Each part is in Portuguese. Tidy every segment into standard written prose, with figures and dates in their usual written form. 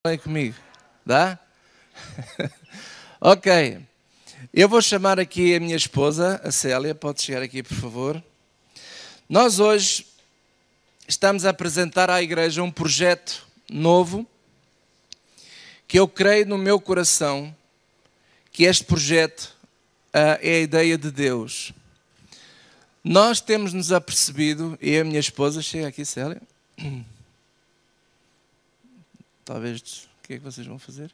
Falem comigo, dá? Ok, eu vou chamar aqui a minha esposa, a Célia, pode chegar aqui por favor. Nós hoje estamos a apresentar à igreja um projeto novo, que eu creio no meu coração, que este projeto é a ideia de Deus. Nós temos-nos apercebido, eu e a minha esposa, chega aqui Célia, talvez, o que é que vocês vão fazer?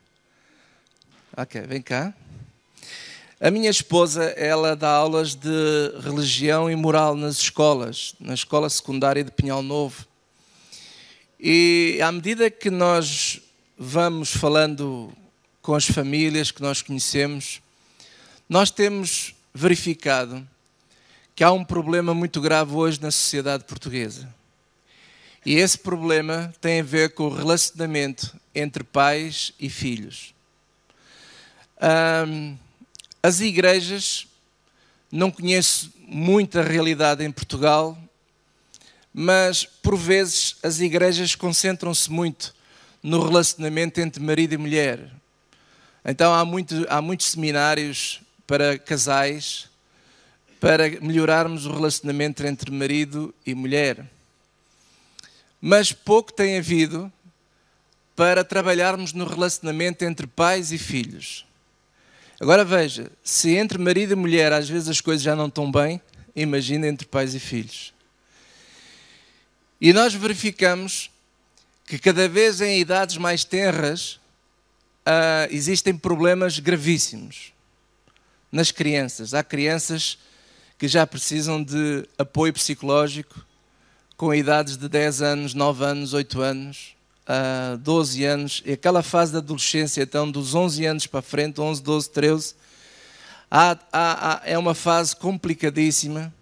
Ok, vem cá. A minha esposa, ela dá aulas de religião e moral nas escolas, na escola secundária de Pinhal Novo. E à medida que nós vamos falando com as famílias que nós conhecemos, nós temos verificado que há um problema muito grave hoje na sociedade portuguesa. E esse problema tem a ver com o relacionamento entre pais e filhos. As igrejas, não conheço muita realidade em Portugal, mas por vezes as igrejas concentram-se muito no relacionamento entre marido e mulher. Então há muitos seminários para casais, para melhorarmos o relacionamento entre marido e mulher. Mas pouco tem havido para trabalharmos no relacionamento entre pais e filhos. Agora veja, se entre marido e mulher às vezes as coisas já não estão bem, imagina entre pais e filhos. E nós verificamos que cada vez em idades mais tenras existem problemas gravíssimos nas crianças. Há crianças que já precisam de apoio psicológico com idades de 10 anos, 9 anos, 8 anos, 12 anos. E aquela fase da adolescência, então, dos 11 anos para frente, 11, 12, 13, é uma fase complicadíssima.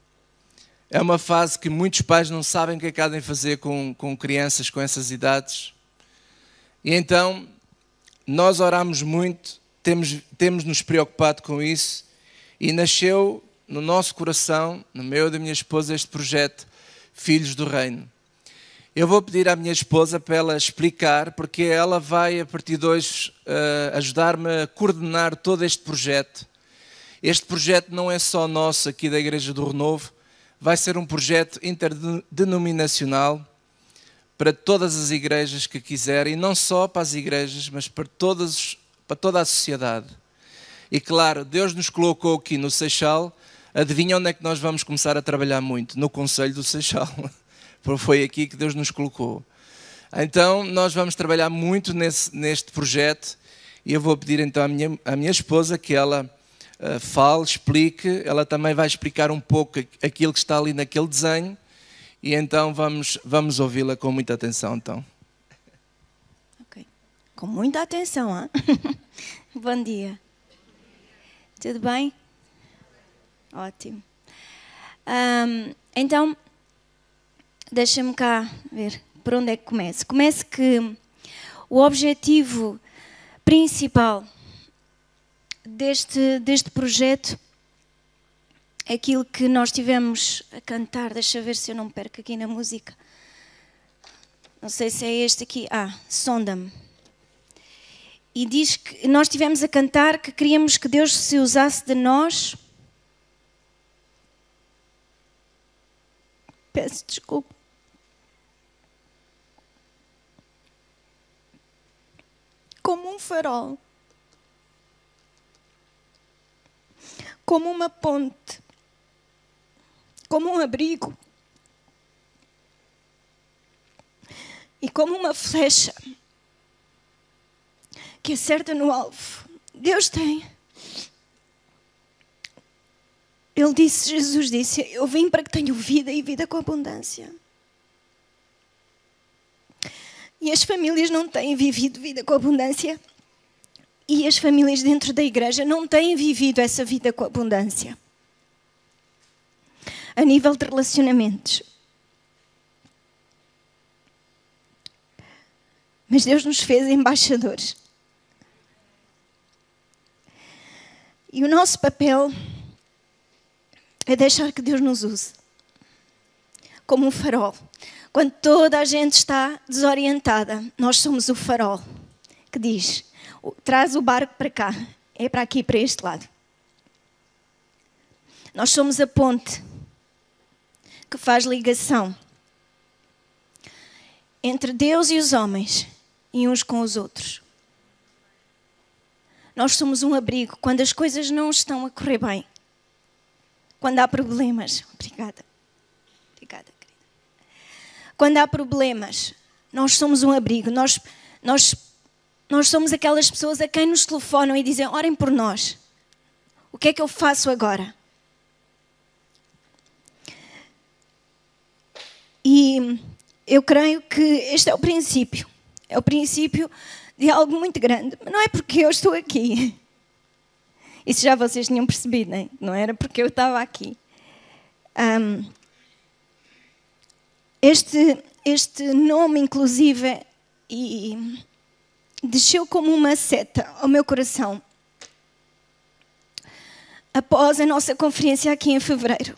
É uma fase que muitos pais não sabem o que é que há de fazer com crianças com essas idades. E então, nós oramos muito, temos nos preocupado com isso, e nasceu no nosso coração, no meu e da minha esposa, este projeto Filhos do Reino. Eu vou pedir à minha esposa para ela explicar, porque ela vai, a partir de hoje, ajudar-me a coordenar todo este projeto. Este projeto não é só nosso aqui da Igreja do Renovo, vai ser um projeto interdenominacional para todas as igrejas que quiserem, e não só para as igrejas, mas para toda a sociedade. E claro, Deus nos colocou aqui no Seixal. Adivinha onde é que nós vamos começar a trabalhar muito? No Conselho do Seixal. Foi aqui que Deus nos colocou. Então, nós vamos trabalhar muito neste projeto, e eu vou pedir então à minha esposa que ela fale, explique. Ela também vai explicar um pouco aquilo que está ali naquele desenho, e então vamos ouvi-la com muita atenção. Então. Ok. Com muita atenção, hein? Bom dia. Tudo bem? Ótimo. Então, deixa-me cá ver por onde é que começo. Começo que o objetivo principal deste projeto é aquilo que nós tivemos a cantar. Deixa ver se eu não me perco aqui na música. Não sei se é este aqui. Sonda-me. E diz que nós tivemos a cantar que queríamos que Deus se usasse de nós. Peço desculpa. Como um farol. Como uma ponte. Como um abrigo. E como uma flecha que acerta no alvo. Deus tem. Jesus disse, eu vim para que tenham vida e vida com abundância. E as famílias não têm vivido vida com abundância. E as famílias dentro da igreja não têm vivido essa vida com abundância. A nível de relacionamentos. Mas Deus nos fez embaixadores. E o nosso papel é deixar que Deus nos use como um farol. Quando toda a gente está desorientada, nós somos o farol que diz, traz o barco para cá, é para aqui, para este lado. Nós somos a ponte que faz ligação entre Deus e os homens e uns com os outros. Nós somos um abrigo quando as coisas não estão a correr bem. Quando há problemas. Obrigada. Obrigada, querida. Quando há problemas, nós somos um abrigo. Nós somos aquelas pessoas a quem nos telefonam e dizem, orem por nós. O que é que eu faço agora? E eu creio que este é o princípio. É o princípio de algo muito grande. Mas não é porque eu estou aqui. Isso já vocês tinham percebido, né? Não era porque eu estava aqui. Este nome, inclusive, desceu como uma seta ao meu coração após a nossa conferência aqui em fevereiro.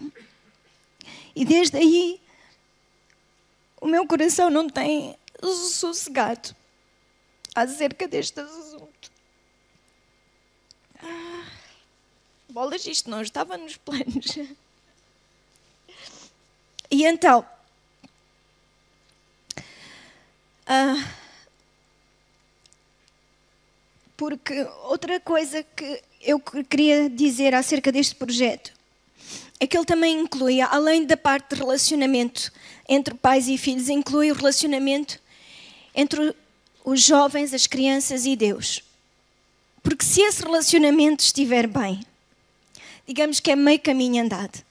E desde aí, o meu coração não tem sossegado acerca deste assunto. Bolas, isto não estava nos planos. E então, porque outra coisa que eu queria dizer acerca deste projeto é que ele também inclui, além da parte de relacionamento entre pais e filhos, inclui o relacionamento entre os jovens, as crianças e Deus. Porque se esse relacionamento estiver bem, digamos que é meio caminho andado,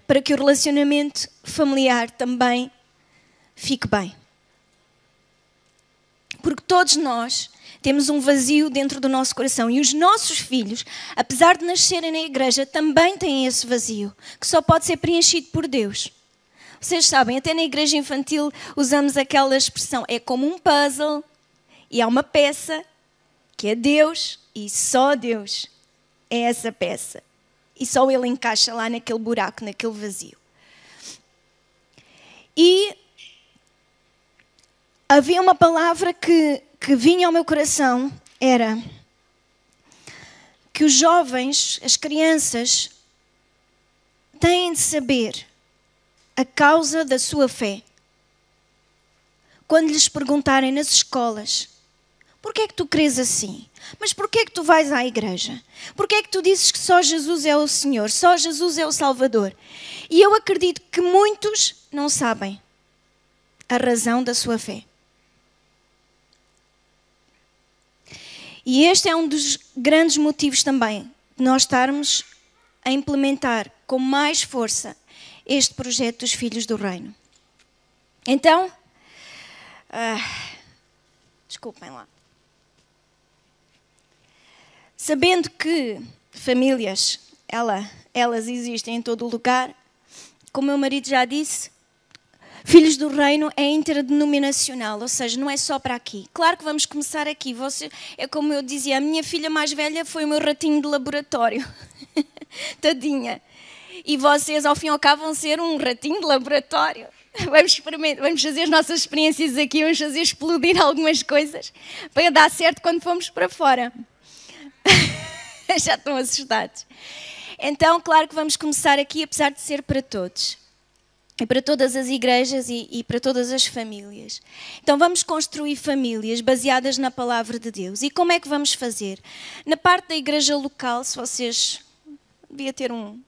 para que o relacionamento familiar também fique bem. Porque todos nós temos um vazio dentro do nosso coração e os nossos filhos, apesar de nascerem na igreja, também têm esse vazio, que só pode ser preenchido por Deus. Vocês sabem, até na igreja infantil usamos aquela expressão, é como um puzzle e há uma peça que é Deus e só Deus é essa peça. E só Ele encaixa lá naquele buraco, naquele vazio. E havia uma palavra que vinha ao meu coração, era que os jovens, as crianças, têm de saber a causa da sua fé. Quando lhes perguntarem nas escolas, porquê é que tu crês assim? Mas porquê é que tu vais à igreja? Porquê é que tu dizes que só Jesus é o Senhor? Só Jesus é o Salvador? E eu acredito que muitos não sabem a razão da sua fé. E este é um dos grandes motivos também de nós estarmos a implementar com mais força este projeto dos Filhos do Reino. Então, desculpem lá. Sabendo que famílias, elas existem em todo o lugar, como meu marido já disse, Filhos do Reino é interdenominacional, ou seja, não é só para aqui. Claro que vamos começar aqui. É como eu dizia, a minha filha mais velha foi o meu ratinho de laboratório. Tadinha. E vocês, ao fim e ao cabo, vão ser um ratinho de laboratório. Vamos fazer as nossas experiências aqui, vamos fazer explodir algumas coisas para dar certo quando formos para fora. Já estão assustados. Então, claro que vamos começar aqui, apesar de ser para todos. E para todas as igrejas e para todas as famílias. Então vamos construir famílias baseadas na palavra de Deus. E como é que vamos fazer? Na parte da igreja local, se vocês... Devia ter um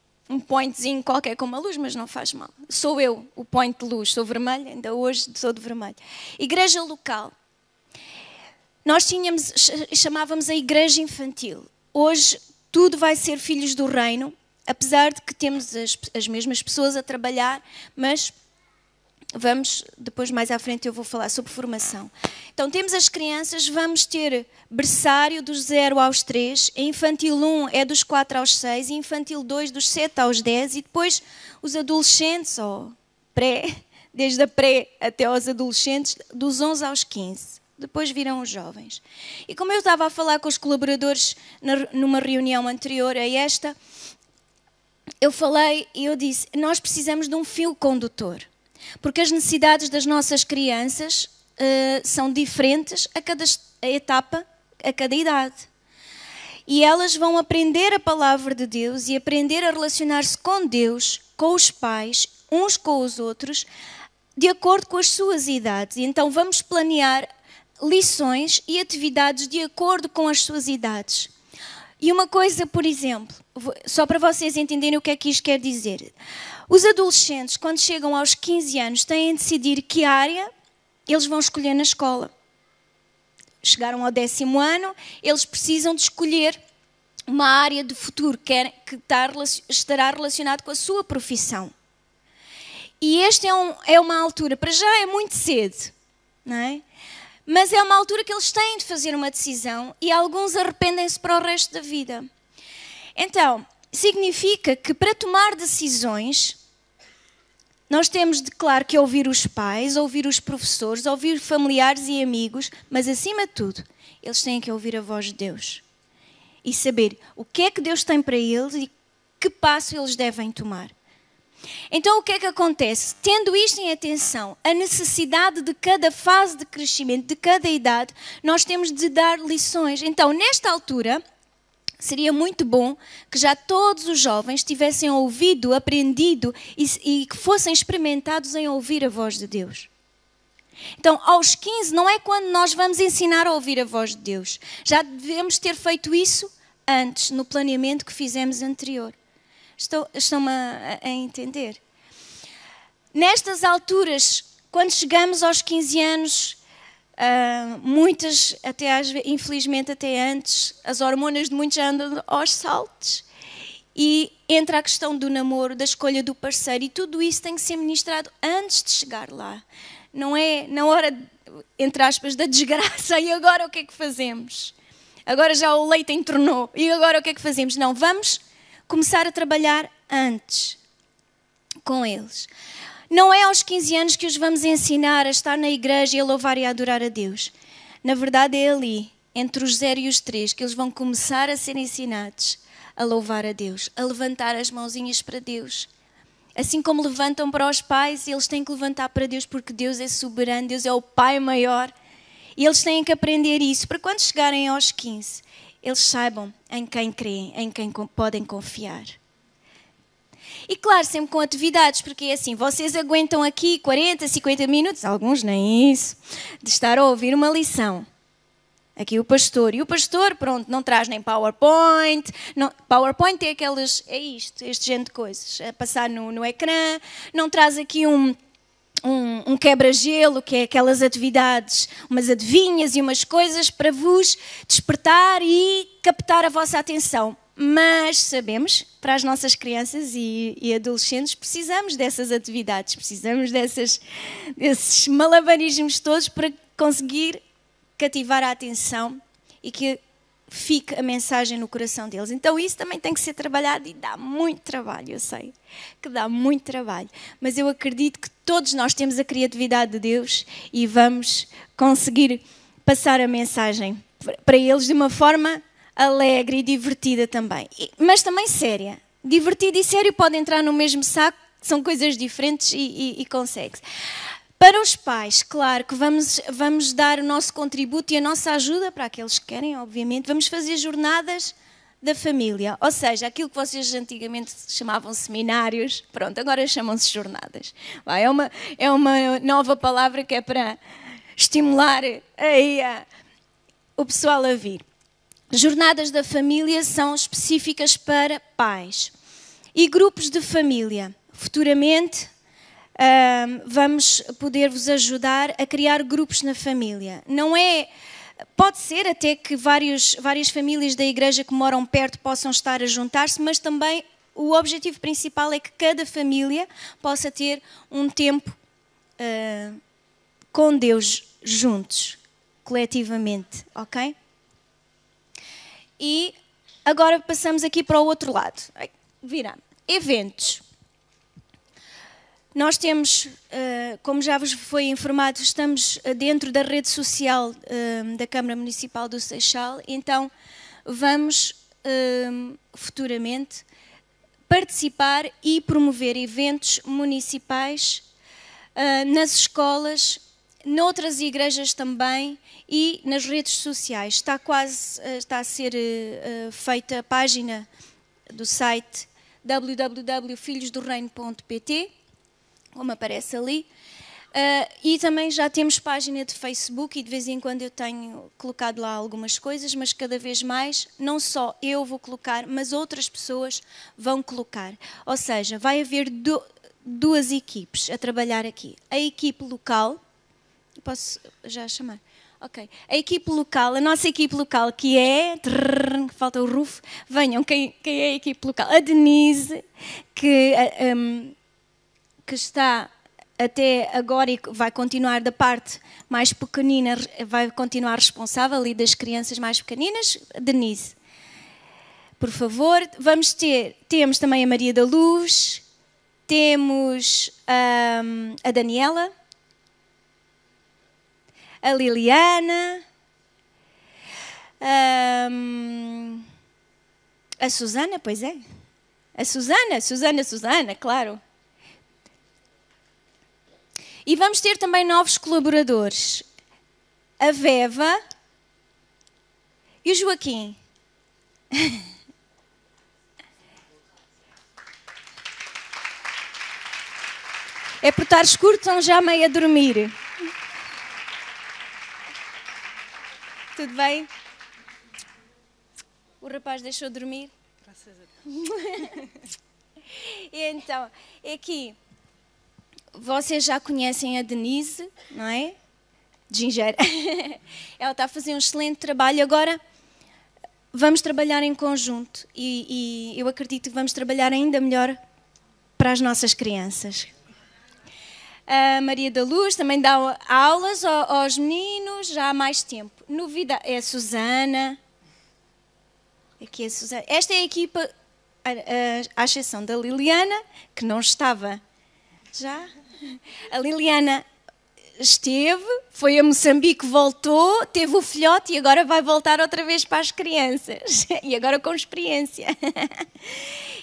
pointzinho qualquer com uma luz, mas não faz mal. Sou eu, o point de luz. Sou vermelha, ainda hoje sou de vermelho. Igreja local. Nós chamávamos a igreja infantil. Hoje tudo vai ser Filhos do Reino. Apesar de que temos as mesmas pessoas a trabalhar, mas vamos, depois mais à frente eu vou falar sobre formação. Então temos as crianças, vamos ter berçário dos 0 aos 3, a infantil 1 é dos 4 aos 6, a infantil 2 dos 7 aos 10 e depois os adolescentes, ou desde a pré até aos adolescentes, dos 11 aos 15. Depois virão os jovens. E como eu estava a falar com os colaboradores numa reunião anterior a esta, eu falei e eu disse, nós precisamos de um fio condutor, porque as necessidades das nossas crianças são diferentes etapa a cada idade. E elas vão aprender a palavra de Deus e aprender a relacionar-se com Deus, com os pais, uns com os outros, de acordo com as suas idades. E então vamos planear lições e atividades de acordo com as suas idades. E uma coisa, por exemplo, só para vocês entenderem o que é que isto quer dizer. Os adolescentes, quando chegam aos 15 anos, têm de decidir que área eles vão escolher na escola. Chegaram ao 10º ano, eles precisam de escolher uma área de futuro que estará relacionado com a sua profissão. E esta é uma altura, para já é muito cedo, não é? Mas é uma altura que eles têm de fazer uma decisão e alguns arrependem-se para o resto da vida. Então, significa que para tomar decisões, nós temos de, claro, que ouvir os pais, ouvir os professores, ouvir familiares e amigos, mas acima de tudo, eles têm que ouvir a voz de Deus e saber o que é que Deus tem para eles e que passo eles devem tomar. Então o que é que acontece? Tendo isto em atenção, a necessidade de cada fase de crescimento, de cada idade, nós temos de dar lições. Então, nesta altura, seria muito bom que já todos os jovens tivessem ouvido, aprendido e que fossem experimentados em ouvir a voz de Deus. Então, aos 15 não é quando nós vamos ensinar a ouvir a voz de Deus. Já devemos ter feito isso antes, no planeamento que fizemos anterior. Estão-me a entender? Nestas alturas, quando chegamos aos 15 anos, muitas, infelizmente até antes, as hormonas de muitos já andam aos saltos. E entra a questão do namoro, da escolha do parceiro, e tudo isso tem que ser ministrado antes de chegar lá. Não é na hora, entre aspas, da desgraça, e agora o que é que fazemos? Agora já o leite entornou, e agora o que é que fazemos? Não, vamos começar a trabalhar antes com eles. Não é aos 15 anos que os vamos ensinar a estar na igreja e a louvar e a adorar a Deus. Na verdade é ali, entre os 0 e os 3, que eles vão começar a ser ensinados a louvar a Deus, a levantar as mãozinhas para Deus. Assim como levantam para os pais, eles têm que levantar para Deus, porque Deus é soberano, Deus é o Pai maior. E eles têm que aprender isso, para quando chegarem aos 15, eles saibam em quem creem, em quem podem confiar. E claro, sempre com atividades, porque é assim, vocês aguentam aqui 40, 50 minutos, alguns nem isso, de estar a ouvir uma lição. Aqui o pastor. E o pastor, pronto, não traz nem PowerPoint. Não, PowerPoint é este género de coisas, a passar no ecrã. Não traz aqui um quebra-gelo, que é aquelas atividades, umas adivinhas e umas coisas para vos despertar e captar a vossa atenção. Mas sabemos, para as nossas crianças e adolescentes, precisamos dessas atividades, precisamos desses malabarismos todos para conseguir cativar a atenção e que fique a mensagem no coração deles. Então isso também tem que ser trabalhado e dá muito trabalho, eu sei que dá muito trabalho, mas eu acredito que todos nós temos a criatividade de Deus e vamos conseguir passar a mensagem para eles de uma forma alegre e divertida também, mas também séria. Divertido e sério pode entrar no mesmo saco, são coisas diferentes e consegue-se. Para os pais, claro que vamos dar o nosso contributo e a nossa ajuda para aqueles que querem, obviamente. Vamos fazer jornadas da família, ou seja, aquilo que vocês antigamente chamavam seminários, pronto, agora chamam-se jornadas. É uma nova palavra que é para estimular aí o pessoal a vir. Jornadas da família são específicas para pais. E grupos de família, futuramente vamos poder-vos ajudar a criar grupos na família. Pode ser até que várias famílias da igreja que moram perto possam estar a juntar-se, mas também o objetivo principal é que cada família possa ter um tempo com Deus juntos, coletivamente, ok? E agora passamos aqui para o outro lado. Viramos. Eventos. Nós temos, como já vos foi informado, estamos dentro da rede social da Câmara Municipal do Seixal, então vamos futuramente participar e promover eventos municipais nas escolas noutras igrejas também e nas redes sociais. Está a ser feita a página do site www.filhosdoreino.pt, como aparece ali. E também já temos página de Facebook e de vez em quando eu tenho colocado lá algumas coisas, mas cada vez mais, não só eu vou colocar, mas outras pessoas vão colocar. Ou seja, vai haver duas equipes a trabalhar aqui. A equipe local, posso já chamar? Ok. A equipe local, a nossa equipe local, que é... falta o Rufo. Venham, quem é a equipe local? A Denise, que está até agora e vai continuar da parte mais pequenina, vai continuar responsável ali das crianças mais pequeninas. Denise, por favor. Temos também a Maria da Luz, temos a Daniela, a Liliana, a Susana, pois é. A Susana, claro. E vamos ter também novos colaboradores. A Veva e o Joaquim. É por estar escuro, estão já meio a dormir. Tudo bem? O rapaz deixou de dormir? Graças a Deus. E então, aqui, vocês já conhecem a Denise, não é? Ginger. Ela está a fazer um excelente trabalho. Agora, vamos trabalhar em conjunto e eu acredito que vamos trabalhar ainda melhor para as nossas crianças. A Maria da Luz também dá aulas aos meninos já há mais tempo. Novidade é a Susana. Aqui é a Susana. Esta é a equipa, à exceção da Liliana, que não estava já. A Liliana esteve, foi a Moçambique, voltou, teve o filhote e agora vai voltar outra vez para as crianças. E agora com experiência.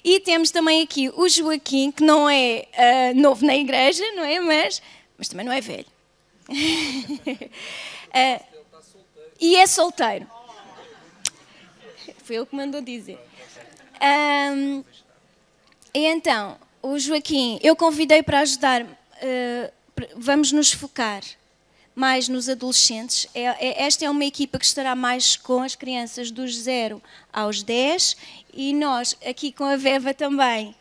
E temos também aqui o Joaquim, que não é novo na igreja, não é? Mas também não é velho. E é solteiro. Foi ele que mandou dizer. E então, o Joaquim, eu convidei para ajudar. Vamos nos focar mais nos adolescentes. Esta é uma equipa que estará mais com as crianças dos 0 aos 10 e nós, aqui com a Veva também,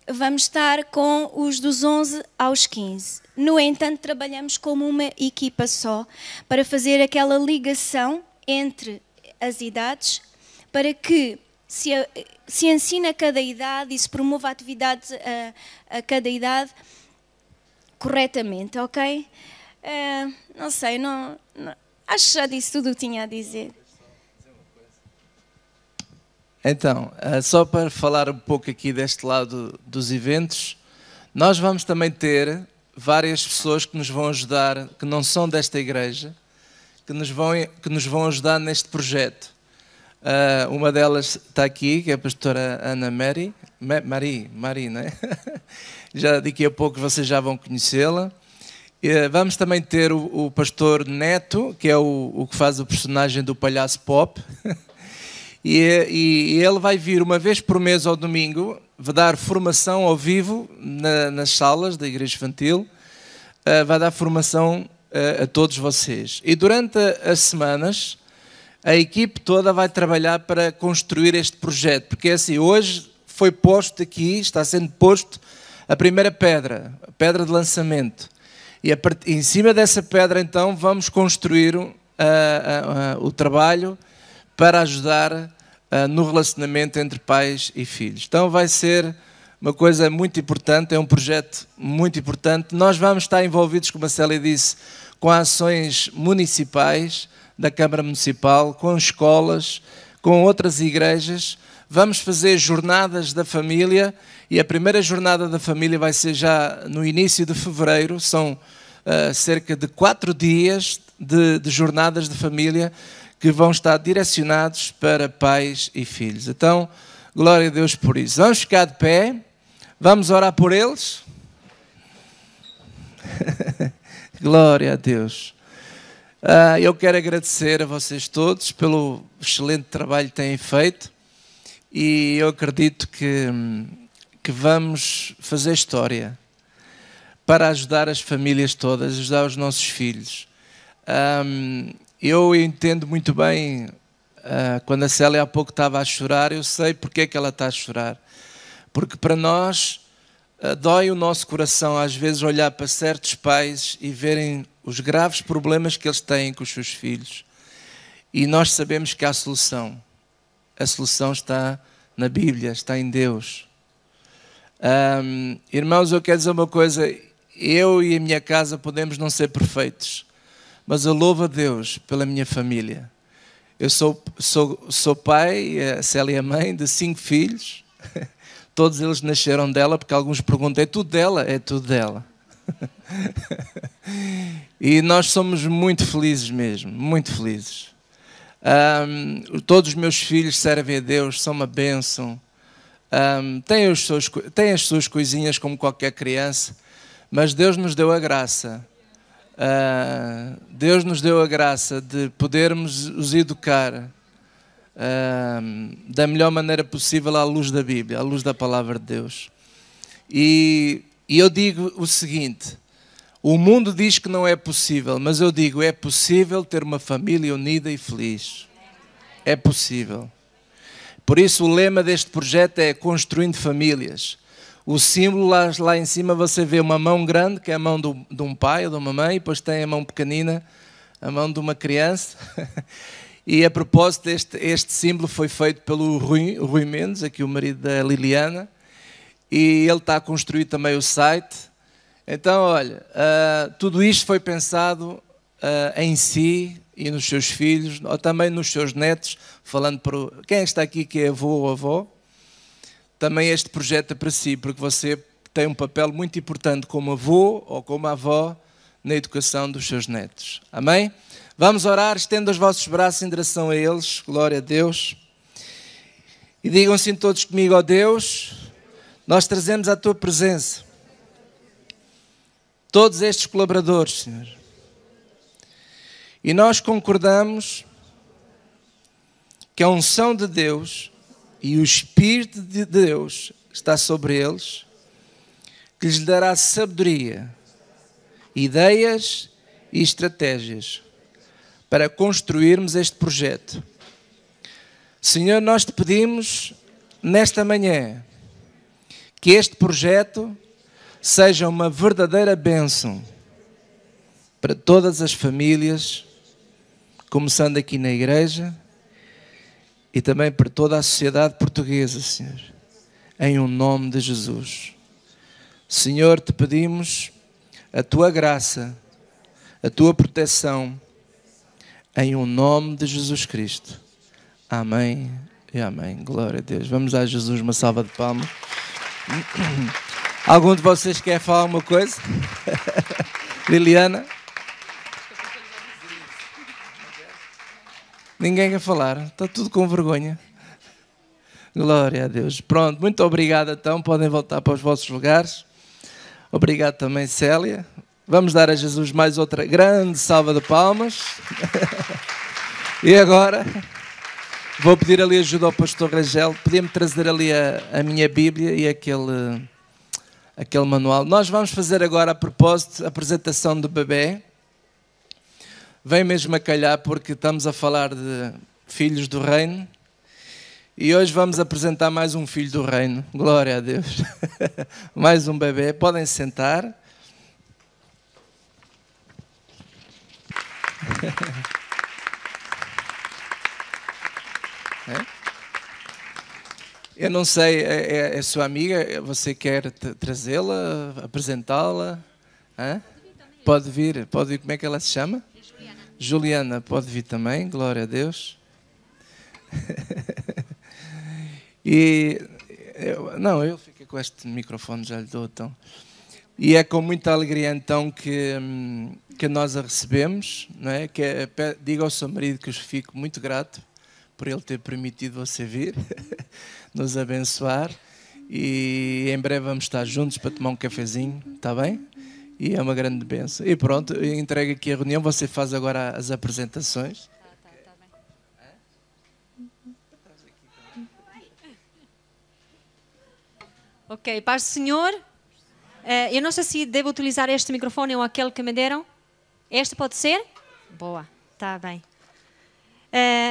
vamos estar com os dos 11 aos 15. No entanto, trabalhamos como uma equipa só para fazer aquela ligação entre as idades para que se ensine a cada idade e se promova a atividade a cada idade corretamente, ok? Não sei, acho que já disse tudo o que tinha a dizer. Então, só para falar um pouco aqui deste lado dos eventos, nós vamos também ter várias pessoas que nos vão ajudar, que não são desta igreja, que nos vão ajudar neste projeto. Uma delas está aqui, que é a pastora Ana Mari, não é? Já daqui a pouco vocês já vão conhecê-la. Vamos também ter o pastor Neto, que é o que faz o personagem do palhaço Pop. E ele vai vir uma vez por mês ao domingo, vai dar formação ao vivo nas salas da Igreja Infantil, vai dar formação a todos vocês. E durante as semanas, a equipe toda vai trabalhar para construir este projeto, porque assim, hoje foi posto aqui, está sendo posto a primeira pedra, a pedra de lançamento. E em cima dessa pedra, então, vamos construir o trabalho para ajudar no relacionamento entre pais e filhos. Então vai ser uma coisa muito importante, é um projeto muito importante. Nós vamos estar envolvidos, como a Célia disse, com ações municipais, da Câmara Municipal, com escolas, com outras igrejas. Vamos fazer jornadas da família e a primeira jornada da família vai ser já no início de fevereiro. São cerca de 4 dias de jornadas de família que vão estar direcionados para pais e filhos. Então, glória a Deus por isso. Vamos ficar de pé, vamos orar por eles. Glória a Deus. Eu quero agradecer a vocês todos pelo excelente trabalho que têm feito e eu acredito que vamos fazer história para ajudar as famílias todas, ajudar os nossos filhos. Eu entendo muito bem, quando a Célia há pouco estava a chorar, eu sei porque é que ela está a chorar. Porque para nós dói o nosso coração às vezes olhar para certos pais e verem os graves problemas que eles têm com os seus filhos. E nós sabemos que há solução. A solução está na Bíblia, está em Deus. Irmãos, eu quero dizer uma coisa. Eu e a minha casa podemos não ser perfeitos, mas eu louvo a Deus pela minha família. Eu sou pai, a Célia é mãe, de 5 filhos. Todos eles nasceram dela, porque alguns perguntam, é tudo dela? É tudo dela. E nós somos muito felizes mesmo, muito felizes. Todos os meus filhos servem a Deus, são uma bênção. Têm as suas coisinhas como qualquer criança, mas Deus nos deu a graça. Deus nos deu a graça de podermos os educar da melhor maneira possível à luz da Bíblia, à luz da palavra de Deus. E eu digo o seguinte, o mundo diz que não é possível, mas eu digo, é possível ter uma família unida e feliz. É possível. Por isso o lema deste projeto é Construindo Famílias. O símbolo lá em cima você vê uma mão grande, que é a mão de um pai ou de uma mãe, e depois tem a mão pequenina, a mão de uma criança. E a propósito, este símbolo foi feito pelo Rui Mendes, aqui o marido da Liliana, e ele está a construir também o site. Então, olha, tudo isto foi pensado em si e nos seus filhos, ou também nos seus netos, falando para quem está aqui que é avô ou avó. Também este projeto é para si, porque você tem um papel muito importante como avô ou como avó na educação dos seus netos. Amém? Vamos orar, estendam os vossos braços em direção a eles, glória a Deus. E digam assim todos comigo, ó Deus, nós trazemos à tua presença todos estes colaboradores, Senhor. E nós concordamos que a unção de Deus e o Espírito de Deus está sobre eles, que lhes dará sabedoria, ideias e estratégias para construirmos este projeto. Senhor, nós te pedimos nesta manhã que este projeto seja uma verdadeira bênção para todas as famílias, começando aqui na igreja e também para toda a sociedade portuguesa, Senhor, em o nome de Jesus. Senhor, te pedimos a tua graça, a tua proteção, em o nome de Jesus Cristo. Amém e amém. Glória a Deus. Vamos dar a Jesus uma salva de palmas. Algum de vocês quer falar alguma coisa? Liliana? Ninguém quer falar? Está tudo com vergonha. Glória a Deus. Pronto, muito obrigado então. Podem voltar para os vossos lugares. Obrigado também, Célia. Vamos dar a Jesus mais outra grande salva de palmas. E agora vou pedir ali ajuda ao pastor Rangel. Podia-me trazer ali a minha Bíblia e aquele manual. Nós vamos fazer agora, a propósito, a apresentação do bebê. Vem mesmo a calhar porque estamos a falar de filhos do reino. E hoje vamos apresentar mais um filho do reino. Glória a Deus. Mais um bebê. Podem sentar. Eu não sei, é sua amiga, você quer trazê-la, apresentá-la? Pode vir, como é que ela se chama? Juliana, pode vir também, glória a Deus. Eu fico com este microfone, já lhe dou então. E é com muita alegria então que nós a recebemos, não é? Diga ao seu marido que eu fico muito grato por ele ter permitido você vir, nos abençoar. E em breve vamos estar juntos para tomar um cafezinho, está bem? E é uma grande bênção. E pronto, entrego aqui a reunião, você faz agora as apresentações. Tá bem. Ok, paz do Senhor. Eu não sei se devo utilizar este microfone ou aquele que me deram. Este pode ser? Boa, está bem.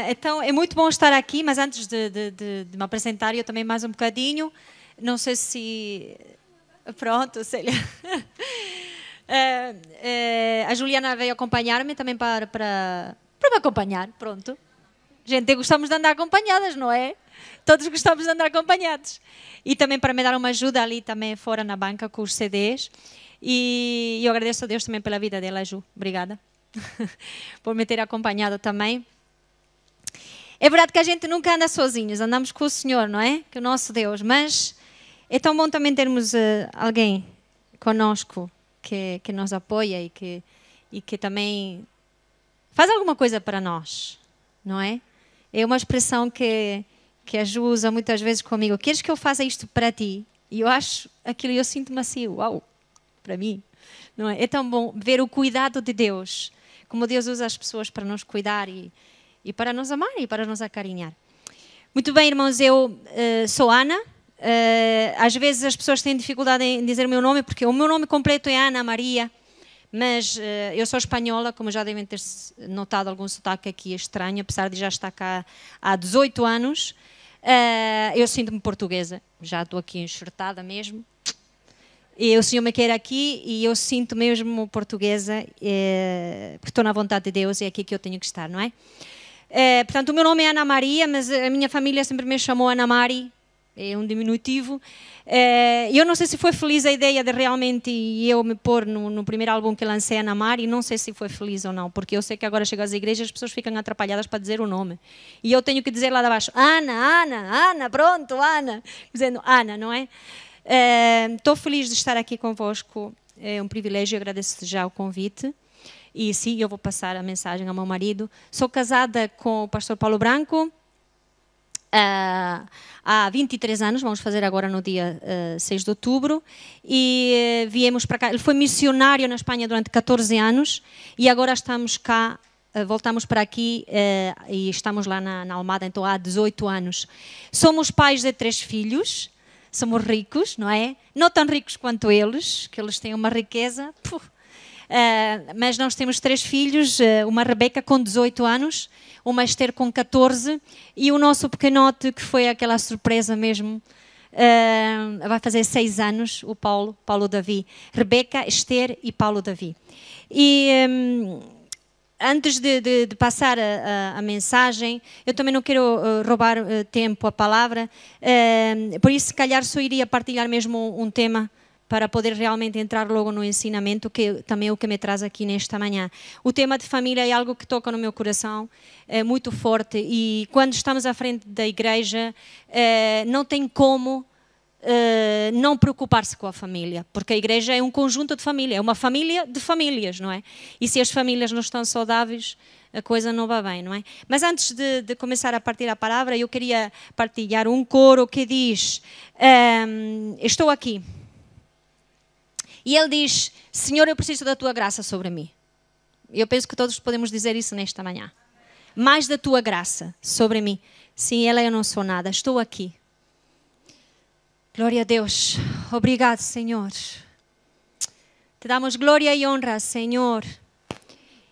Então, é muito bom estar aqui, mas antes de me apresentar, eu também mais um bocadinho. Não sei se... Pronto, Célia. A Juliana veio acompanhar-me também para me acompanhar, pronto. Gente, gostamos de andar acompanhadas, não é? Todos gostamos de andar acompanhados. E também para me dar uma ajuda ali também fora na banca com os CDs. E eu agradeço a Deus também pela vida dela, Ju. Obrigada por me ter acompanhado também. É verdade que a gente nunca anda sozinhos, andamos com o Senhor, não é? Que é o nosso Deus. Mas é tão bom também termos alguém conosco que nos apoia e que também faz alguma coisa para nós, não é? É uma expressão que a Ju usa muitas vezes comigo. Queres que eu faça isto para ti? E eu acho aquilo, eu sinto-me assim, uau, para mim. Não é? É tão bom ver o cuidado de Deus, como Deus usa as pessoas para nos cuidar e para nos amar e para nos acarinhar. Muito bem, irmãos, eu sou Ana. Às vezes as pessoas têm dificuldade em dizer o meu nome, porque o meu nome completo é Ana Maria, mas eu sou espanhola, como já devem ter notado algum sotaque aqui estranho, apesar de já estar cá há 18 anos. Eu sinto-me portuguesa, já estou aqui enxertada mesmo. E o Senhor me quer aqui e eu sinto mesmo portuguesa, porque estou na vontade de Deus e é aqui que eu tenho que estar, não é? Portanto, o meu nome é Ana Maria, mas a minha família sempre me chamou Ana Mari, é um diminutivo. Eu não sei se foi feliz a ideia de realmente eu me pôr no primeiro álbum que lancei, Ana Mari, não sei se foi feliz ou não, porque eu sei que agora chego às igrejas as pessoas ficam atrapalhadas para dizer o nome. E eu tenho que dizer lá de baixo, Ana, pronto, Ana, dizendo Ana, não é? Estou feliz de estar aqui convosco, é um privilégio, agradeço já o convite. E sim, eu vou passar a mensagem ao meu marido. Sou casada com o pastor Paulo Branco há 23 anos, vamos fazer agora no dia 6 de outubro, e viemos para cá. Ele foi missionário na Espanha durante 14 anos e agora estamos cá, voltamos para aqui e estamos lá na Almada, então há 18 anos. Somos pais de 3 filhos, somos ricos, não é? Não tão ricos quanto eles, que eles têm uma riqueza... mas nós temos 3 filhos, uma Rebeca com 18 anos, uma Esther com 14 e o nosso pequenote, que foi aquela surpresa mesmo, vai fazer 6 anos, o Paulo Davi. Rebeca, Esther e Paulo Davi. E antes de passar a mensagem, eu também não quero roubar tempo a palavra, por isso se calhar só iria partilhar mesmo um tema para poder realmente entrar logo no ensinamento, que também é o que me traz aqui nesta manhã. O tema de família é algo que toca no meu coração, é muito forte, e quando estamos à frente da igreja, não tem como não preocupar-se com a família, porque a igreja é um conjunto de família, é uma família de famílias, não é? E se as famílias não estão saudáveis, a coisa não vai bem, não é? Mas antes de começar a partilhar a palavra, eu queria partilhar um coro que diz, estou aqui. E ele diz, Senhor, eu preciso da tua graça sobre mim. Eu penso que todos podemos dizer isso nesta manhã. Mais da tua graça sobre mim. Sem ela eu não sou nada, estou aqui. Glória a Deus. Obrigado, Senhor. Te damos glória e honra, Senhor.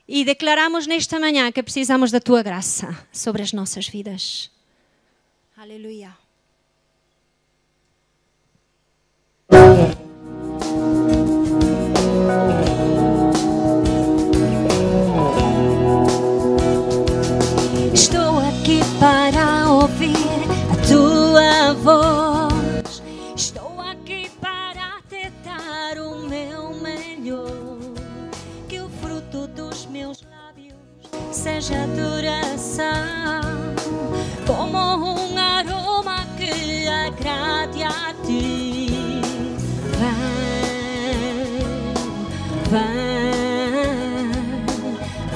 E declaramos nesta manhã que precisamos da tua graça sobre as nossas vidas. Aleluia. Estou aqui para ouvir a tua voz. Estou aqui para te dar o meu melhor. Que o fruto dos meus lábios seja adoração, como um aroma que agrade a ti.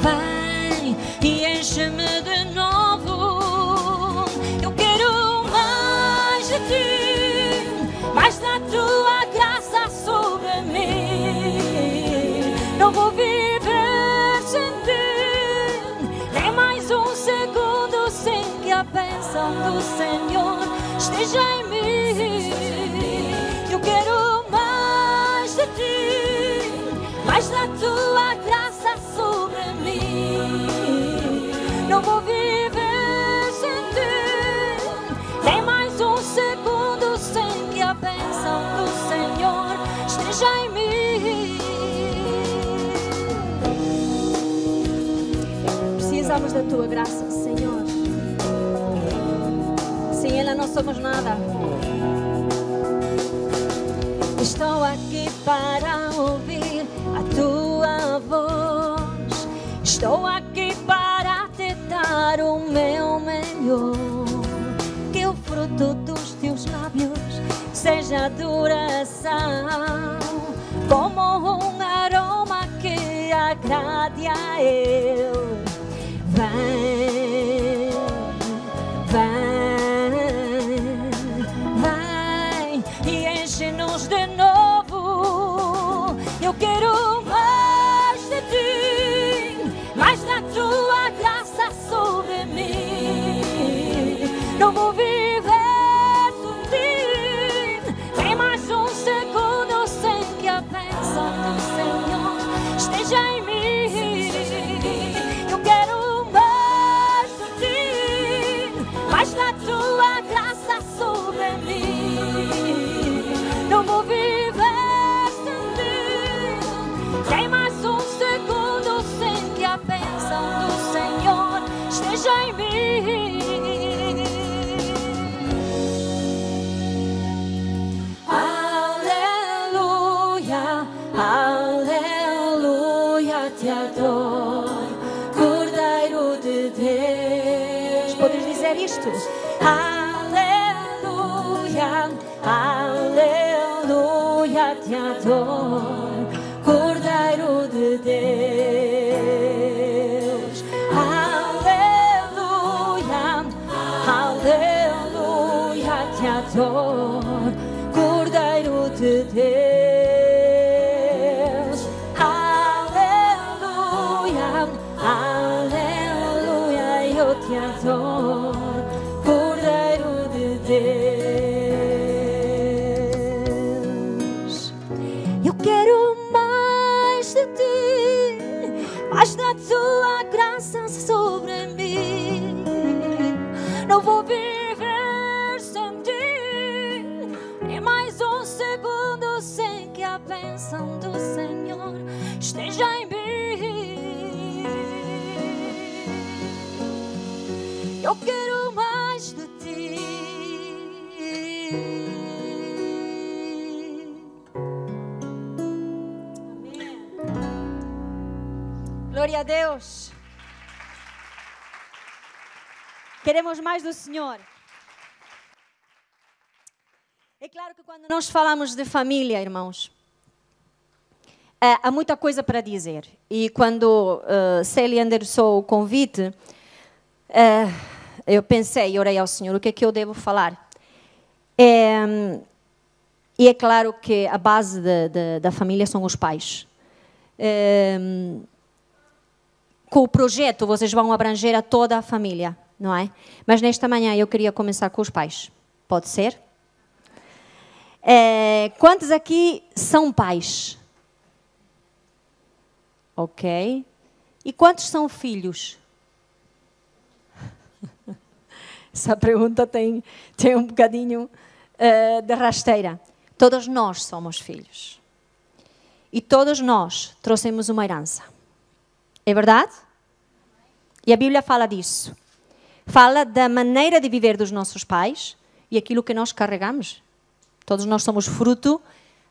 Vem e enche-me de novo. Eu quero mais de ti, mais da tua graça sobre mim. a bênção do Senhor esteja em mim. Eu quero mais de ti, mais da tua graça sobre mim. Não vou viver sem ti, nem mais um segundo sem que a bênção do Senhor esteja em mim. Precisamos da tua graça, Senhor. Sem ela não somos nada. Estou aqui para ouvir a tua voz. Estou aqui para te dar o meu melhor. Que o fruto dos teus lábios seja adoração, como um aroma que agrade a Ele. Vem, vem e enche-nos de novo. Eu quero mais de ti, mais da tua graça sobre mim. Não vou viver sem ti, nem mais um segundo sem que a bênção do Senhor esteja em mim. Eu quero mais de ti, mais da tua graça sobre mim. Não vou viver sem ti, nem mais um segundo sem que a bênção do Senhor esteja em mim. Aleluia, aleluia, te adoro, Cordeiro de Deus. Podes dizer isto? Aleluia, aleluia, te adoro, Cordeiro de Deus. Aleluia, aleluia, te adoro, Cordeiro de Deus. Aleluia, aleluia, eu te adoro, Cordeiro de Deus. Eu quero mais de ti, mais da tua graça sobre mim. Não vou viver sem ti, nem mais um segundo sem que a bênção do Senhor esteja em mim. Eu quero mais de ti. Amém. Glória a Deus. Queremos mais do Senhor. É claro que quando nós falamos de família, irmãos, há muita coisa para dizer. E quando Célia endereçou o convite, eu pensei e orei ao Senhor, o que é que eu devo falar? E é claro que a base da família são os pais. Com o projeto vocês vão abranger a toda a família, não é? Mas nesta manhã eu queria começar com os pais. Pode ser? Quantos aqui são pais? Ok. E quantos são filhos? Essa pergunta tem um bocadinho de rasteira. Todos nós somos filhos. E todos nós trouxemos uma herança. É verdade? E a Bíblia fala disso. Fala da maneira de viver dos nossos pais e aquilo que nós carregamos. Todos nós somos fruto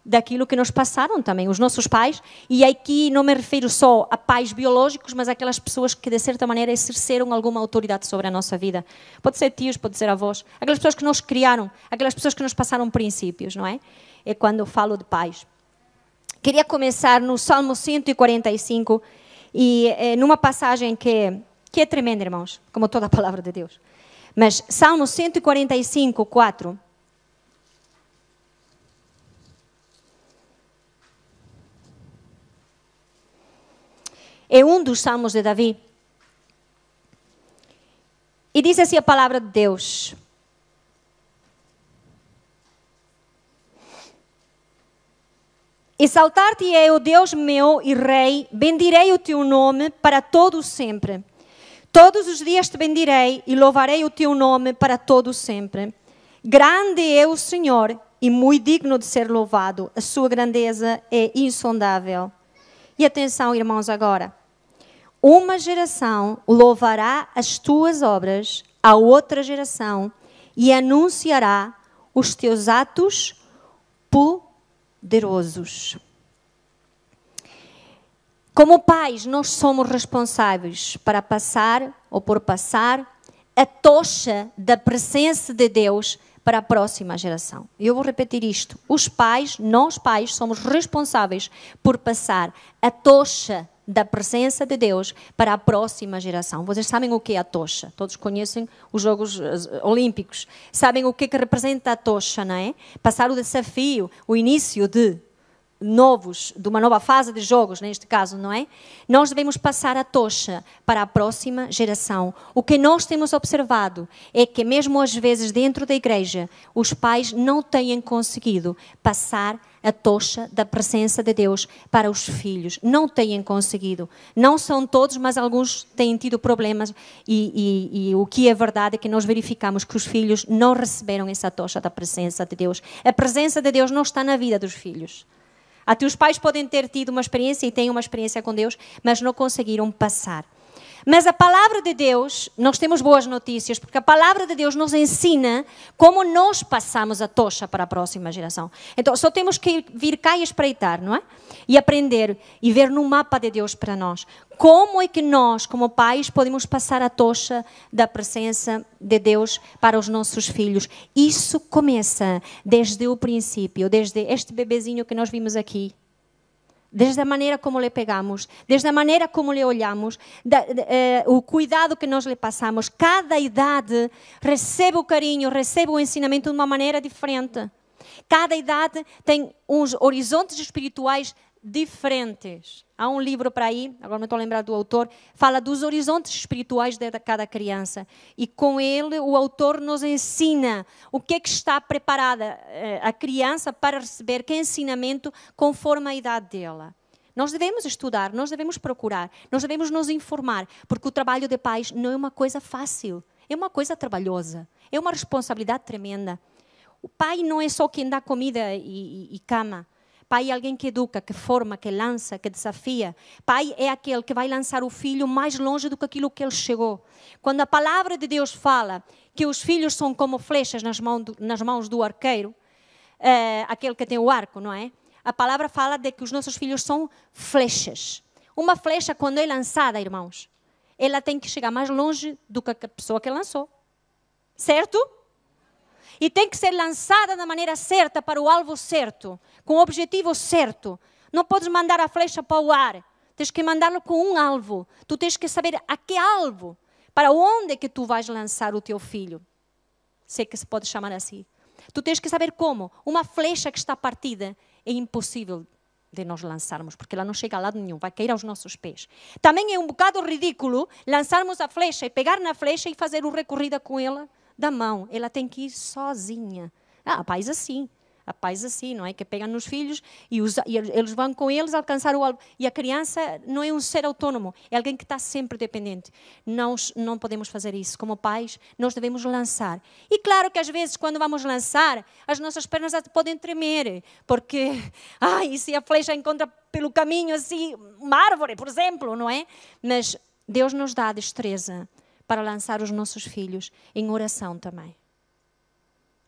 daquilo que nos passaram também, os nossos pais. E aqui não me refiro só a pais biológicos, mas aquelas pessoas que de certa maneira exerceram alguma autoridade sobre a nossa vida. Pode ser tios, pode ser avós. Aquelas pessoas que nos criaram, aquelas pessoas que nos passaram princípios, não é? É quando eu falo de pais. Queria começar no Salmo 145 e numa passagem que é tremenda, irmãos, como toda a palavra de Deus. Mas Salmo 145, 4... é um dos salmos de Davi. E diz assim a palavra de Deus. Exaltar-te-ei, ó Deus meu e Rei, bendirei o teu nome para todo sempre. Todos os dias te bendirei e louvarei o teu nome para todo sempre. Grande é o Senhor e muito digno de ser louvado. A sua grandeza é insondável. E atenção, irmãos, agora. Uma geração louvará as tuas obras a outra geração e anunciará os teus atos poderosos. Como pais, nós somos responsáveis para passar ou por passar a tocha da presença de Deus para a próxima geração. Eu vou repetir isto. Os pais, nós pais, somos responsáveis por passar a tocha da presença de Deus para a próxima geração. Vocês sabem o que é a tocha? Todos conhecem os Jogos Olímpicos. Sabem o que representa a tocha, não é? Passar o desafio, o início de uma nova fase de jogos, neste caso, não é? Nós devemos passar a tocha para a próxima geração. O que nós temos observado é que mesmo às vezes dentro da igreja, os pais não têm conseguido passar a tocha da presença de Deus para os filhos. Não têm conseguido. Não são todos, mas alguns têm tido problemas e o que é verdade é que nós verificamos que os filhos não receberam essa tocha da presença de Deus. A presença de Deus não está na vida dos filhos. Até os pais podem ter tido uma experiência e têm uma experiência com Deus, mas não conseguiram passar. Mas a palavra de Deus, nós temos boas notícias, porque a palavra de Deus nos ensina como nós passamos a tocha para a próxima geração. Então, só temos que vir cá e espreitar, não é? E aprender e ver no mapa de Deus para nós. Como é que nós, como pais, podemos passar a tocha da presença de Deus para os nossos filhos? Isso começa desde o princípio, desde este bebezinho que nós vimos aqui. Desde a maneira como lhe pegamos, desde a maneira como lhe olhamos, o cuidado que nós lhe passamos. Cada idade recebe o carinho, recebe o ensinamento de uma maneira diferente. Cada idade tem uns horizontes espirituais diferentes. Há um livro para aí, agora não estou a lembrar do autor, fala dos horizontes espirituais de cada criança. E com ele o autor nos ensina o que é que está preparada a criança para receber, que ensinamento conforme a idade dela. Nós devemos estudar, nós devemos procurar, nós devemos nos informar, porque o trabalho de pais não é uma coisa fácil, é uma coisa trabalhosa, é uma responsabilidade tremenda. O pai não é só quem dá comida e cama. Pai é alguém que educa, que forma, que lança, que desafia. Pai é aquele que vai lançar o filho mais longe do que aquilo que ele chegou. Quando a palavra de Deus fala que os filhos são como flechas nas mãos do arqueiro, aquele que tem o arco, não é? A palavra fala de que os nossos filhos são flechas. Uma flecha, quando é lançada, irmãos, ela tem que chegar mais longe do que a pessoa que lançou. Certo? E tem que ser lançada da maneira certa, para o alvo certo, com o objetivo certo. Não podes mandar a flecha para o ar. Tens que mandá-la com um alvo. Tu tens que saber a que alvo, para onde é que tu vais lançar o teu filho. Sei que se pode chamar assim. Tu tens que saber como. Uma flecha que está partida é impossível de nós lançarmos, porque ela não chega a lado nenhum, vai cair aos nossos pés. Também é um bocado ridículo lançarmos a flecha e pegar na flecha e fazer o recorrida com ela da mão. Ela tem que ir sozinha. Há pais assim, não é? Que pegam nos filhos e eles vão com eles alcançar o alvo. E a criança não é um ser autônomo, é alguém que está sempre dependente. Nós não podemos fazer isso. Como pais, nós devemos lançar. E claro que às vezes, quando vamos lançar, as nossas pernas podem tremer, porque, e se a flecha encontra pelo caminho assim, uma árvore, por exemplo, não é? Mas Deus nos dá a destreza para lançar os nossos filhos em oração também.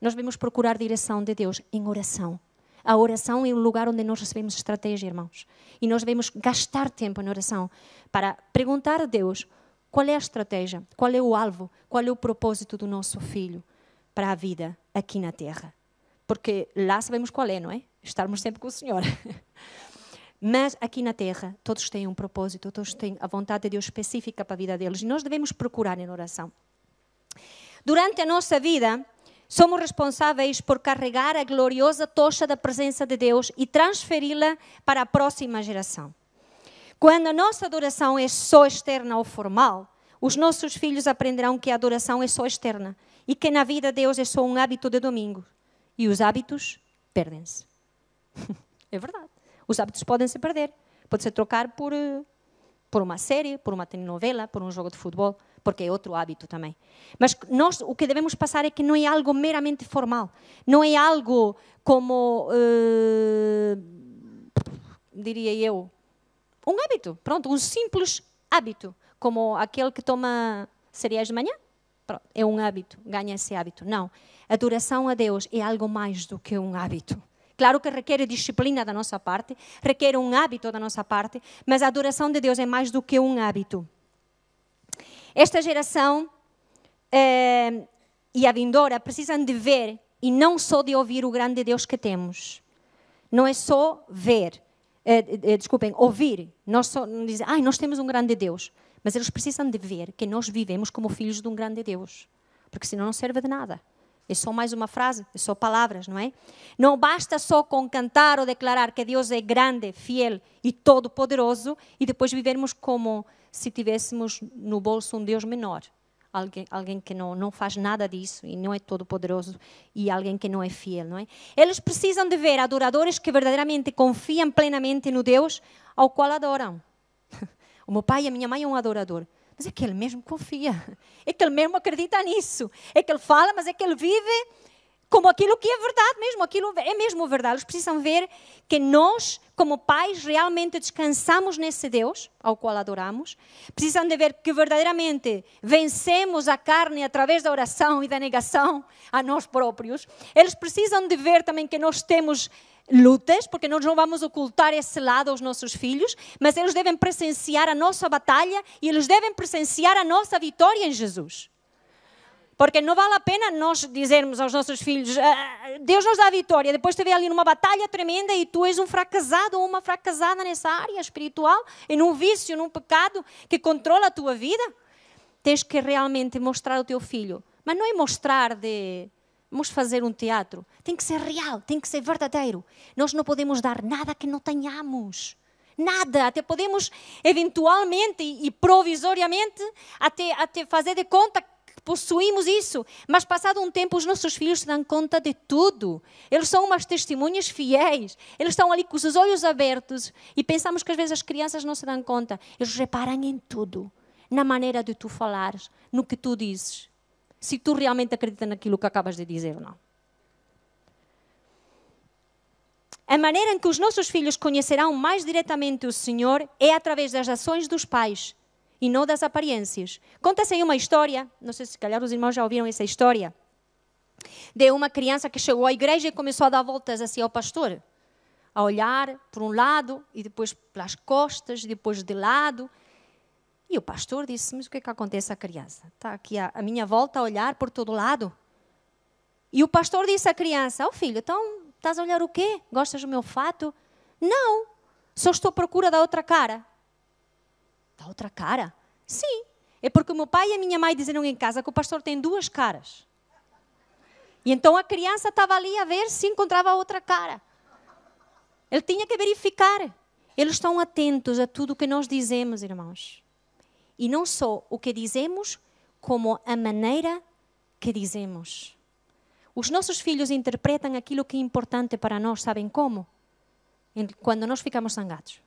Nós devemos procurar direção de Deus em oração. A oração é o lugar onde nós recebemos estratégia, irmãos. E nós devemos gastar tempo em oração para perguntar a Deus qual é a estratégia, qual é o alvo, qual é o propósito do nosso filho para a vida aqui na terra. Porque lá sabemos qual é, não é? Estarmos sempre com o Senhor. Mas aqui na terra, todos têm um propósito, todos têm a vontade de Deus específica para a vida deles. E nós devemos procurar em oração. Durante a nossa vida, somos responsáveis por carregar a gloriosa tocha da presença de Deus e transferi-la para a próxima geração. Quando a nossa adoração é só externa ou formal, os nossos filhos aprenderão que a adoração é só externa e que na vida Deus é só um hábito de domingo. E os hábitos perdem-se. É verdade. Os hábitos podem se perder. Pode-se trocar por uma série, por uma telenovela, por um jogo de futebol, porque é outro hábito também. Mas nós, o que devemos passar é que não é algo meramente formal. Não é algo como, diria eu, um hábito. Pronto, um simples hábito. Como aquele que toma cereais de manhã. Pronto, é um hábito, ganha esse hábito. Não. A adoração a Deus é algo mais do que um hábito. Claro que requer disciplina da nossa parte, requer um hábito da nossa parte, mas a adoração de Deus é mais do que um hábito. Esta geração e a vindoura precisam de ver e não só de ouvir o grande Deus que temos. Não é só ver, ouvir. Nós temos um grande Deus. Mas eles precisam de ver que nós vivemos como filhos de um grande Deus. Porque senão não serve de nada. É só mais uma frase, é só palavras, não é? Não basta só com cantar ou declarar que Deus é grande, fiel e todo-poderoso e depois vivermos como se tivéssemos no bolso um Deus menor. Alguém que não faz nada disso e não é todo-poderoso e alguém que não é fiel, não é? Eles precisam de ver adoradores que verdadeiramente confiam plenamente no Deus ao qual adoram. O meu pai e a minha mãe é um adorador. Mas é que ele mesmo confia. É que ele mesmo acredita nisso. É que ele fala, mas é que ele vive como aquilo que é verdade mesmo. Aquilo é mesmo verdade. Eles precisam ver que nós, como pais, realmente descansamos nesse Deus ao qual adoramos. Precisam de ver que verdadeiramente vencemos a carne através da oração e da negação a nós próprios. Eles precisam de ver também que nós temos lutas, porque nós não vamos ocultar esse lado aos nossos filhos, mas eles devem presenciar a nossa batalha e eles devem presenciar a nossa vitória em Jesus. Porque não vale a pena nós dizermos aos nossos filhos, Deus nos dá a vitória, depois te vê ali numa batalha tremenda e tu és um fracassado ou uma fracassada nessa área espiritual, e num vício, num pecado que controla a tua vida. Tens que realmente mostrar ao teu filho, mas não é mostrar vamos fazer um teatro. Tem que ser real, tem que ser verdadeiro. Nós não podemos dar nada que não tenhamos. Nada. Até podemos, eventualmente e provisoriamente, até fazer de conta que possuímos isso. Mas passado um tempo, os nossos filhos se dão conta de tudo. Eles são umas testemunhas fiéis. Eles estão ali com os olhos abertos. E pensamos que às vezes as crianças não se dão conta. Eles reparam em tudo. Na maneira de tu falares, no que tu dizes. Se tu realmente acreditas naquilo que acabas de dizer ou não. A maneira em que os nossos filhos conhecerão mais diretamente o Senhor é através das ações dos pais e não das aparências. Conta-se aí uma história, não sei se calhar os irmãos já ouviram essa história, de uma criança que chegou à igreja e começou a dar voltas assim ao pastor, a olhar por um lado e depois pelas costas, depois de lado. E o pastor disse, mas o que é que acontece à criança? Está aqui à minha volta a olhar por todo lado. E o pastor disse à criança, filho, então estás a olhar o quê? Gostas do meu fato? Não, só estou à procura da outra cara. Da outra cara? Sim, é porque o meu pai e a minha mãe disseram em casa que o pastor tem duas caras. E então a criança estava ali a ver se encontrava a outra cara. Ele tinha que verificar. Eles estão atentos a tudo o que nós dizemos, irmãos. E não só o que dizemos, como a maneira que dizemos. Os nossos filhos interpretam aquilo que é importante para nós, sabem como? Quando nós ficamos zangados.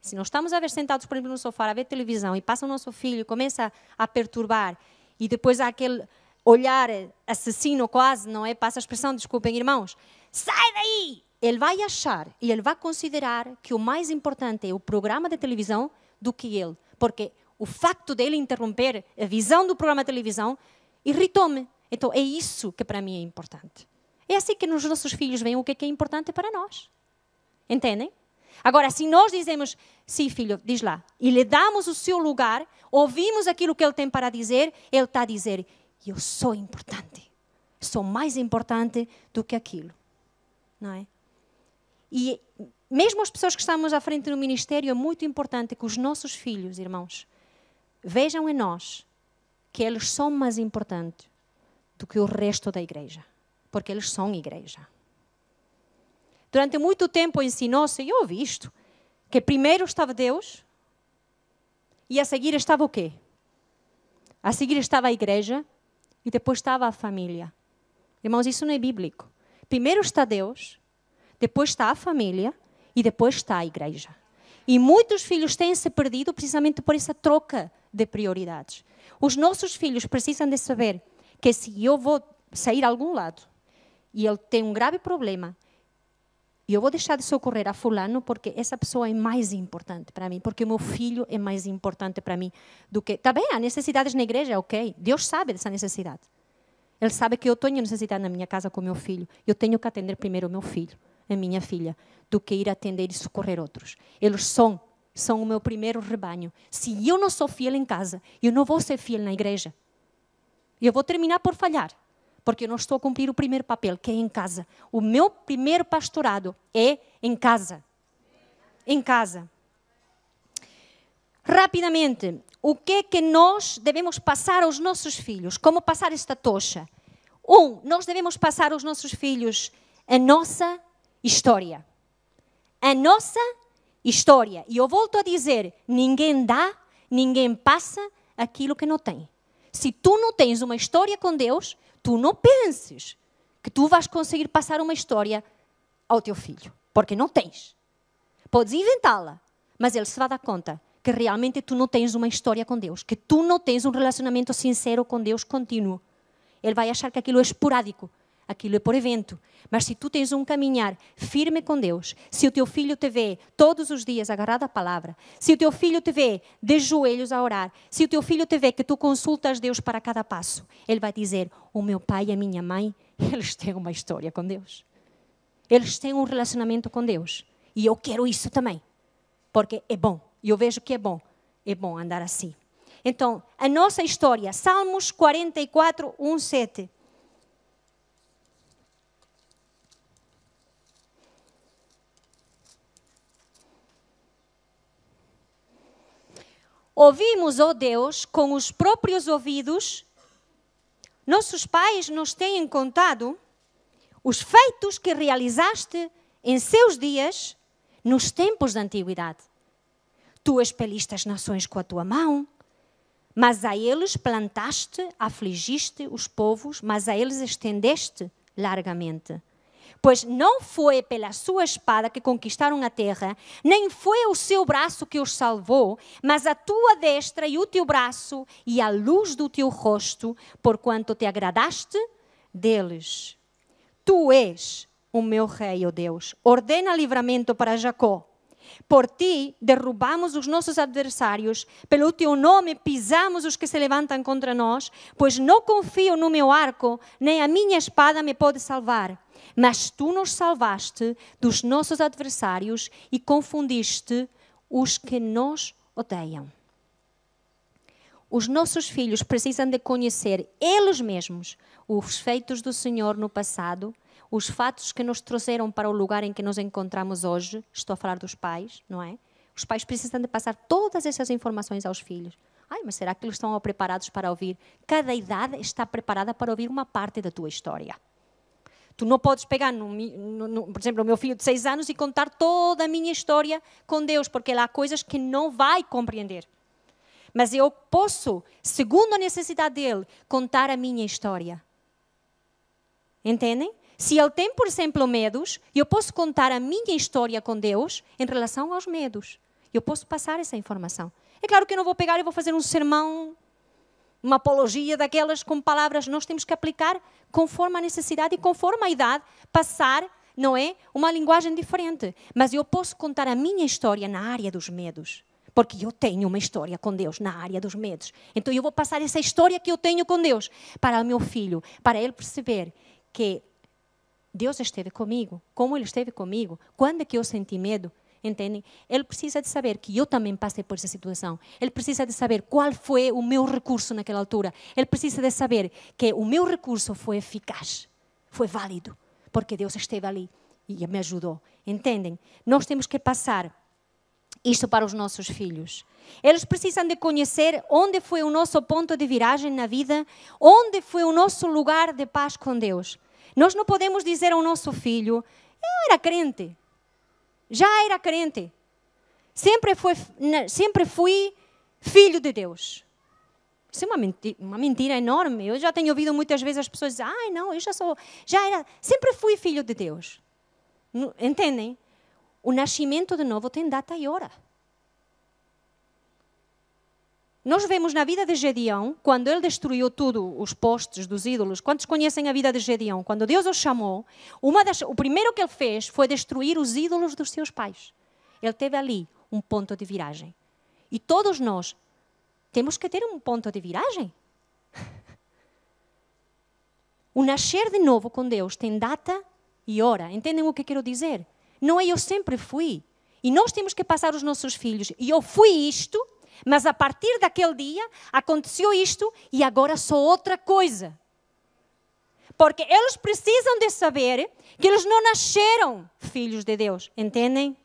Se nós estamos a ver sentados, por exemplo, no sofá, a ver televisão, e passa o nosso filho e começa a perturbar, e depois há aquele olhar assassino quase, não é? Passa a expressão, desculpem irmãos, sai daí! Ele vai achar e ele vai considerar que o mais importante é o programa de televisão do que ele. Porque o facto dele interromper a visão do programa de televisão irritou-me. Então, é isso que para mim é importante. É assim que os nossos filhos veem o que é importante para nós. Entendem? Agora, se nós dizemos, sim, filho, diz lá, e lhe damos o seu lugar, ouvimos aquilo que ele tem para dizer, ele está a dizer, eu sou importante. Sou mais importante do que aquilo. Não é? E mesmo as pessoas que estamos à frente no ministério, é muito importante que os nossos filhos, irmãos, vejam em nós que eles são mais importantes do que o resto da igreja. Porque eles são igreja. Durante muito tempo ensinou-se, e eu ouvi isto, que primeiro estava Deus e a seguir estava o quê? A seguir estava a igreja e depois estava a família. Irmãos, isso não é bíblico. Primeiro está Deus, depois está a família e depois está a igreja. E muitos filhos têm se perdido precisamente por essa troca de prioridades. Os nossos filhos precisam de saber que se eu vou sair a algum lado e ele tem um grave problema, eu vou deixar de socorrer a fulano porque essa pessoa é mais importante para mim, porque o meu filho é mais importante para mim do que... Está bem, há necessidades na igreja, ok. Deus sabe dessa necessidade. Ele sabe que eu tenho necessidade na minha casa com o meu filho. Eu tenho que atender primeiro o meu filho, a minha filha, do que ir atender e socorrer outros. Eles são o meu primeiro rebanho. Se eu não sou fiel em casa, eu não vou ser fiel na igreja. Eu vou terminar por falhar, porque eu não estou a cumprir o primeiro papel, que é em casa. O meu primeiro pastorado é em casa. Em casa. Rapidamente, o que é que nós devemos passar aos nossos filhos? Como passar esta tocha? Nós devemos passar aos nossos filhos a nossa história. A nossa história. E eu volto a dizer, ninguém dá, ninguém passa aquilo que não tem. Se tu não tens uma história com Deus, tu não penses que tu vais conseguir passar uma história ao teu filho. Porque não tens. Podes inventá-la, mas ele se vai dar conta que realmente tu não tens uma história com Deus, que tu não tens um relacionamento sincero com Deus contínuo. Ele vai achar que aquilo é esporádico, aquilo é por evento. Mas se tu tens um caminhar firme com Deus, se o teu filho te vê todos os dias agarrado à palavra, se o teu filho te vê de joelhos a orar, se o teu filho te vê que tu consultas Deus para cada passo, ele vai dizer, o meu pai e a minha mãe, eles têm uma história com Deus. Eles têm um relacionamento com Deus. E eu quero isso também, porque é bom. E eu vejo que é bom andar assim. Então, a nossa história, Salmos 44, 1, 7. Ouvimos, ó Deus, com os próprios ouvidos, nossos pais nos têm contado os feitos que realizaste em seus dias nos tempos da antiguidade. Tu expeliste as nações com a tua mão, mas a eles plantaste, afligiste os povos, mas a eles estendeste largamente. Pois não foi pela sua espada que conquistaram a terra, nem foi o seu braço que os salvou, mas a tua destra e o teu braço e a luz do teu rosto, porquanto te agradaste deles. Tu és o meu rei, ó Deus. Ordena livramento para Jacó. Por ti derrubamos os nossos adversários, pelo teu nome pisamos os que se levantam contra nós, pois não confio no meu arco, nem a minha espada me pode salvar. Mas tu nos salvaste dos nossos adversários e confundiste os que nos odeiam. Os nossos filhos precisam de conhecer eles mesmos os feitos do Senhor no passado, os fatos que nos trouxeram para o lugar em que nos encontramos hoje. Estou a falar dos pais, não é? Os pais precisam de passar todas essas informações aos filhos. Mas será que eles estão preparados para ouvir? Cada idade está preparada para ouvir uma parte da tua história. Tu não podes pegar, por exemplo, o meu filho de 6 anos e contar toda a minha história com Deus, porque há coisas que não vai compreender. Mas eu posso, segundo a necessidade dele, contar a minha história. Entendem? Se ele tem, por exemplo, medos, eu posso contar a minha história com Deus em relação aos medos. Eu posso passar essa informação. É claro que eu não vou pegar e vou fazer um sermão, uma apologia daquelas com palavras. Nós temos que aplicar conforme a necessidade e conforme a idade, passar, não é, uma linguagem diferente. Mas eu posso contar a minha história na área dos medos. Porque eu tenho uma história com Deus na área dos medos. Então eu vou passar essa história que eu tenho com Deus para o meu filho, para ele perceber que Deus esteve comigo, como Ele esteve comigo, quando é que eu senti medo, entendem? Ele precisa de saber que eu também passei por essa situação. Ele precisa de saber qual foi o meu recurso naquela altura. Ele precisa de saber que o meu recurso foi eficaz, foi válido, porque Deus esteve ali e me ajudou. Entendem? Nós temos que passar isto para os nossos filhos. Eles precisam de conhecer onde foi o nosso ponto de viragem na vida, onde foi o nosso lugar de paz com Deus. Nós não podemos dizer ao nosso filho, eu era crente, já era crente, sempre fui filho de Deus. Isso é uma mentira enorme. Eu já tenho ouvido muitas vezes as pessoas dizer, não, eu sempre fui filho de Deus. Entendem? O nascimento de novo tem data e hora. Nós vemos na vida de Gedeão, quando ele destruiu tudo, os postes dos ídolos. Quantos conhecem a vida de Gedeão? Quando Deus o chamou, o primeiro que ele fez foi destruir os ídolos dos seus pais. Ele teve ali um ponto de viragem. E todos nós temos que ter um ponto de viragem. O nascer de novo com Deus tem data e hora. Entendem o que quero dizer? Não é eu sempre fui. E nós temos que passar os nossos filhos. E eu fui isto, mas a partir daquele dia aconteceu isto e agora sou outra coisa. Porque eles precisam de saber que eles não nasceram filhos de Deus. Entendem?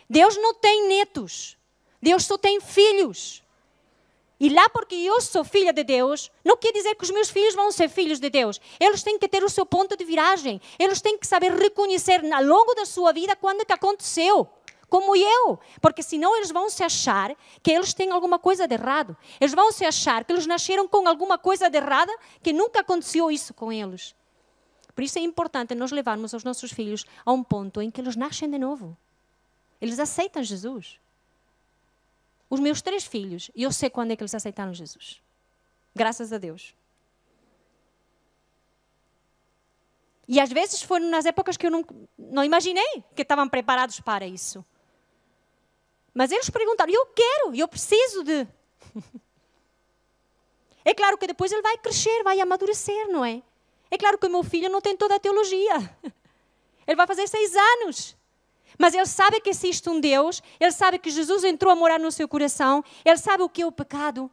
Deus não tem netos. Deus só tem filhos. E lá porque eu sou filha de Deus, não quer dizer que os meus filhos vão ser filhos de Deus. Eles têm que ter o seu ponto de viragem. Eles têm que saber reconhecer ao longo da sua vida quando que aconteceu. Como eu, porque senão eles vão se achar que eles têm alguma coisa de errado. Eles vão se achar que eles nasceram com alguma coisa de errada, que nunca aconteceu isso com eles. Por isso é importante nós levarmos os nossos filhos a um ponto em que eles nascem de novo. Eles aceitam Jesus. Os meus 3 filhos, eu sei quando é que eles aceitaram Jesus. Graças a Deus. E às vezes foram nas épocas que eu não imaginei que estavam preparados para isso. Mas eles perguntaram, eu preciso de... É claro que depois ele vai crescer, vai amadurecer, não é? É claro que o meu filho não tem toda a teologia. Ele vai fazer 6 anos. Mas ele sabe que existe um Deus, ele sabe que Jesus entrou a morar no seu coração, ele sabe o que é o pecado.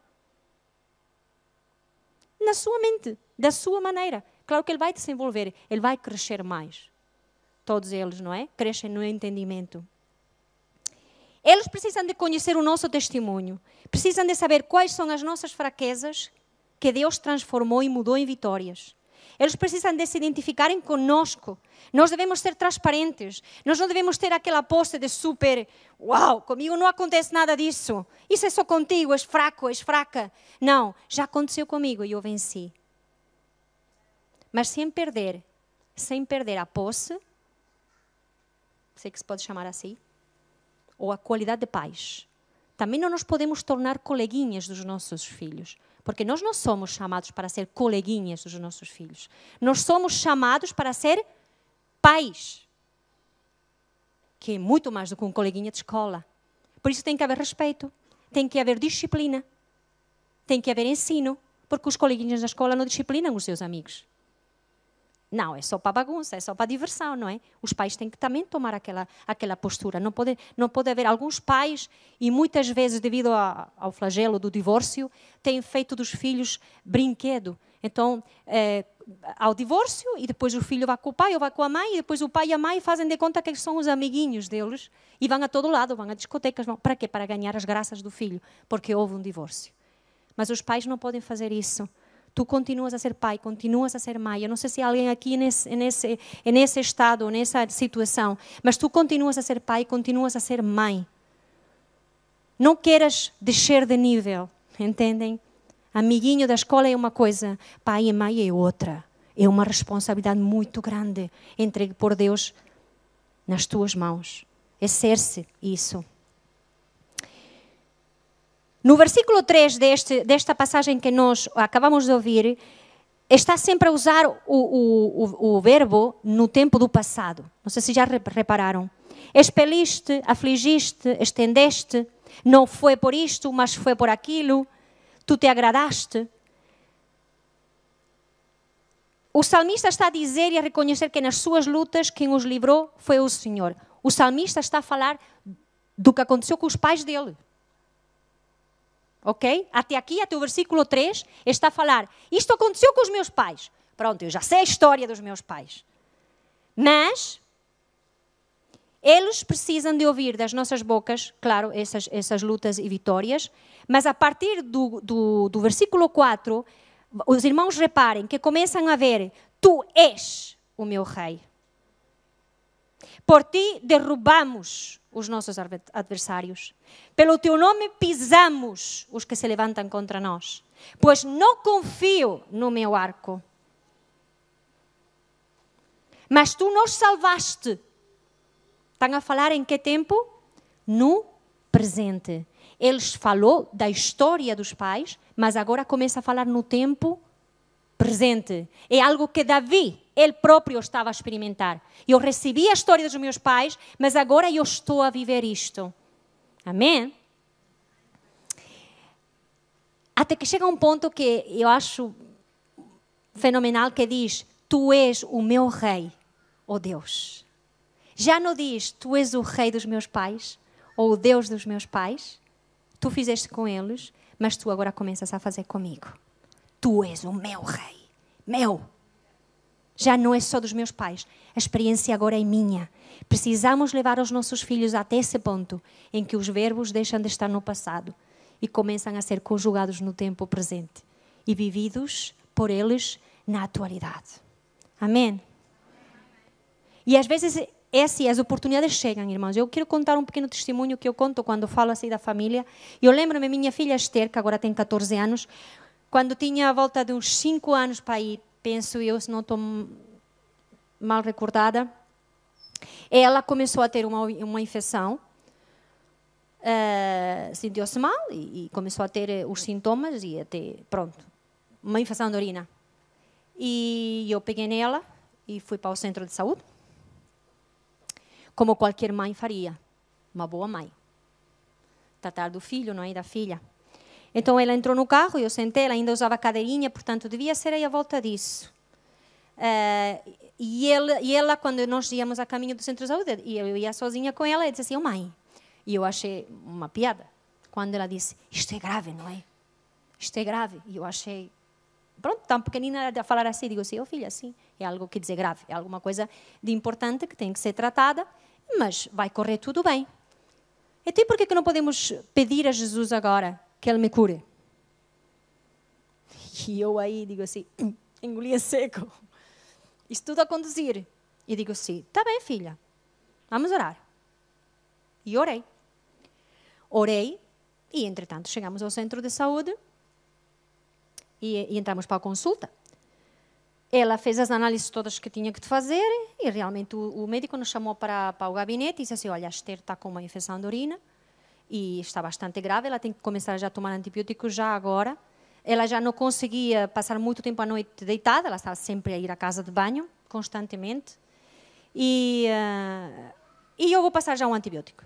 Na sua mente, da sua maneira. Claro que ele vai desenvolver, ele vai crescer mais. Todos eles, não é? Crescem no entendimento. Eles precisam de conhecer o nosso testemunho. Precisam de saber quais são as nossas fraquezas que Deus transformou e mudou em vitórias. Eles precisam de se identificarem conosco. Nós devemos ser transparentes. Nós não devemos ter aquela pose de super, uau, comigo não acontece nada disso. Isso é só contigo, és fraco, és fraca. Não, já aconteceu comigo e eu venci. Mas sem perder a posse, sei que se pode chamar assim, ou a qualidade de pais. Também não nos podemos tornar coleguinhas dos nossos filhos. Porque nós não somos chamados para ser coleguinhas dos nossos filhos. Nós somos chamados para ser pais. Que é muito mais do que um coleguinha de escola. Por isso tem que haver respeito. Tem que haver disciplina. Tem que haver ensino. Porque os coleguinhas da escola não disciplinam os seus amigos. Não, é só para bagunça, é só para diversão, não é? Os pais têm que também tomar aquela postura. Não pode haver alguns pais, e muitas vezes devido ao flagelo do divórcio, têm feito dos filhos brinquedo. Então, ao divórcio, e depois o filho vai com o pai ou vai com a mãe, e depois o pai e a mãe fazem de conta que são os amiguinhos deles, e vão a todo lado, vão a discotecas. Para quê? Para ganhar as graças do filho, porque houve um divórcio. Mas os pais não podem fazer isso. Tu continuas a ser pai, continuas a ser mãe. Eu não sei se há alguém aqui nesse estado, nessa situação, mas tu continuas a ser pai, continuas a ser mãe. Não queiras descer de nível, entendem? Amiguinho da escola é uma coisa, pai e mãe é outra. É uma responsabilidade muito grande entregue por Deus nas tuas mãos. Exerce isso. No versículo 3 desta passagem que nós acabamos de ouvir, está sempre a usar o verbo no tempo do passado. Não sei se já repararam. Expeliste, afligiste, estendeste, não foi por isto, mas foi por aquilo, tu te agradaste. O salmista está a dizer e a reconhecer que nas suas lutas quem os livrou foi o Senhor. O salmista está a falar do que aconteceu com os pais dele. Ok? Até aqui, até o versículo 3, está a falar, isto aconteceu com os meus pais. Pronto, eu já sei a história dos meus pais. Mas, eles precisam de ouvir das nossas bocas, claro, essas lutas e vitórias, mas a partir do versículo 4, os irmãos reparem que começam a ver, tu és o meu rei. Por ti derrubamos os nossos adversários. Pelo teu nome pisamos os que se levantam contra nós. pois não confio no meu arco. Mas tu nos salvaste. Estão a falar em que tempo? No presente. Eles falou da história dos pais, mas agora começa a falar no tempo presente. É algo que Davi, ele próprio estava a experimentar. Eu recebi a história dos meus pais, mas agora eu estou a viver isto. Amém? Até que chega um ponto que eu acho fenomenal, que diz: tu és o meu rei, ó Deus. Já não diz: tu és o rei dos meus pais, ou o Deus dos meus pais. Tu fizeste com eles, mas tu agora começas a fazer comigo. Tu és o meu rei, meu. Já não é só dos meus pais. A experiência agora é minha. Precisamos levar os nossos filhos até esse ponto em que os verbos deixam de estar no passado e começam a ser conjugados no tempo presente e vividos por eles na atualidade. Amém? E às vezes as oportunidades chegam, irmãos. Eu quero contar um pequeno testemunho que eu conto quando falo assim da família. Eu lembro-me, minha filha Esther, que agora tem 14 anos, quando tinha a volta de uns 5 anos para ir, penso eu, se não estou mal recordada, ela começou a ter uma infecção, sentiu-se mal e começou a ter os sintomas e até, pronto, uma infecção de urina. E eu peguei nela e fui para o centro de saúde, como qualquer mãe faria, uma boa mãe. Tratar do filho, não é? Da filha. Então ela entrou no carro, eu sentei, ela ainda usava cadeirinha, portanto devia ser aí a volta disso. E ela, quando nós íamos a caminho do centro de saúde, e eu ia sozinha com ela, ela disse assim: mãe. E eu achei uma piada, quando ela disse: isto é grave, não é? Isto é grave. E eu achei, pronto, tão pequenina a falar assim, digo assim: filha, sim, é algo que dizer grave, é alguma coisa de importante que tem que ser tratada, mas vai correr tudo bem. Então, por que não podemos pedir a Jesus agora que Ele me cure? E eu aí digo assim, engolia seco. Isso tudo a conduzir. E digo assim: está bem, filha, vamos orar. E orei. Orei e, entretanto, chegamos ao centro de saúde e entramos para a consulta. Ela fez as análises todas que tinha que fazer e realmente o médico nos chamou para o gabinete e disse assim: olha, a Esther está com uma infecção de urina e está bastante grave, ela tem que começar já a tomar antibióticos já agora. Ela já não conseguia passar muito tempo à noite deitada, ela estava sempre a ir à casa de banho, constantemente. E eu vou passar já um antibiótico.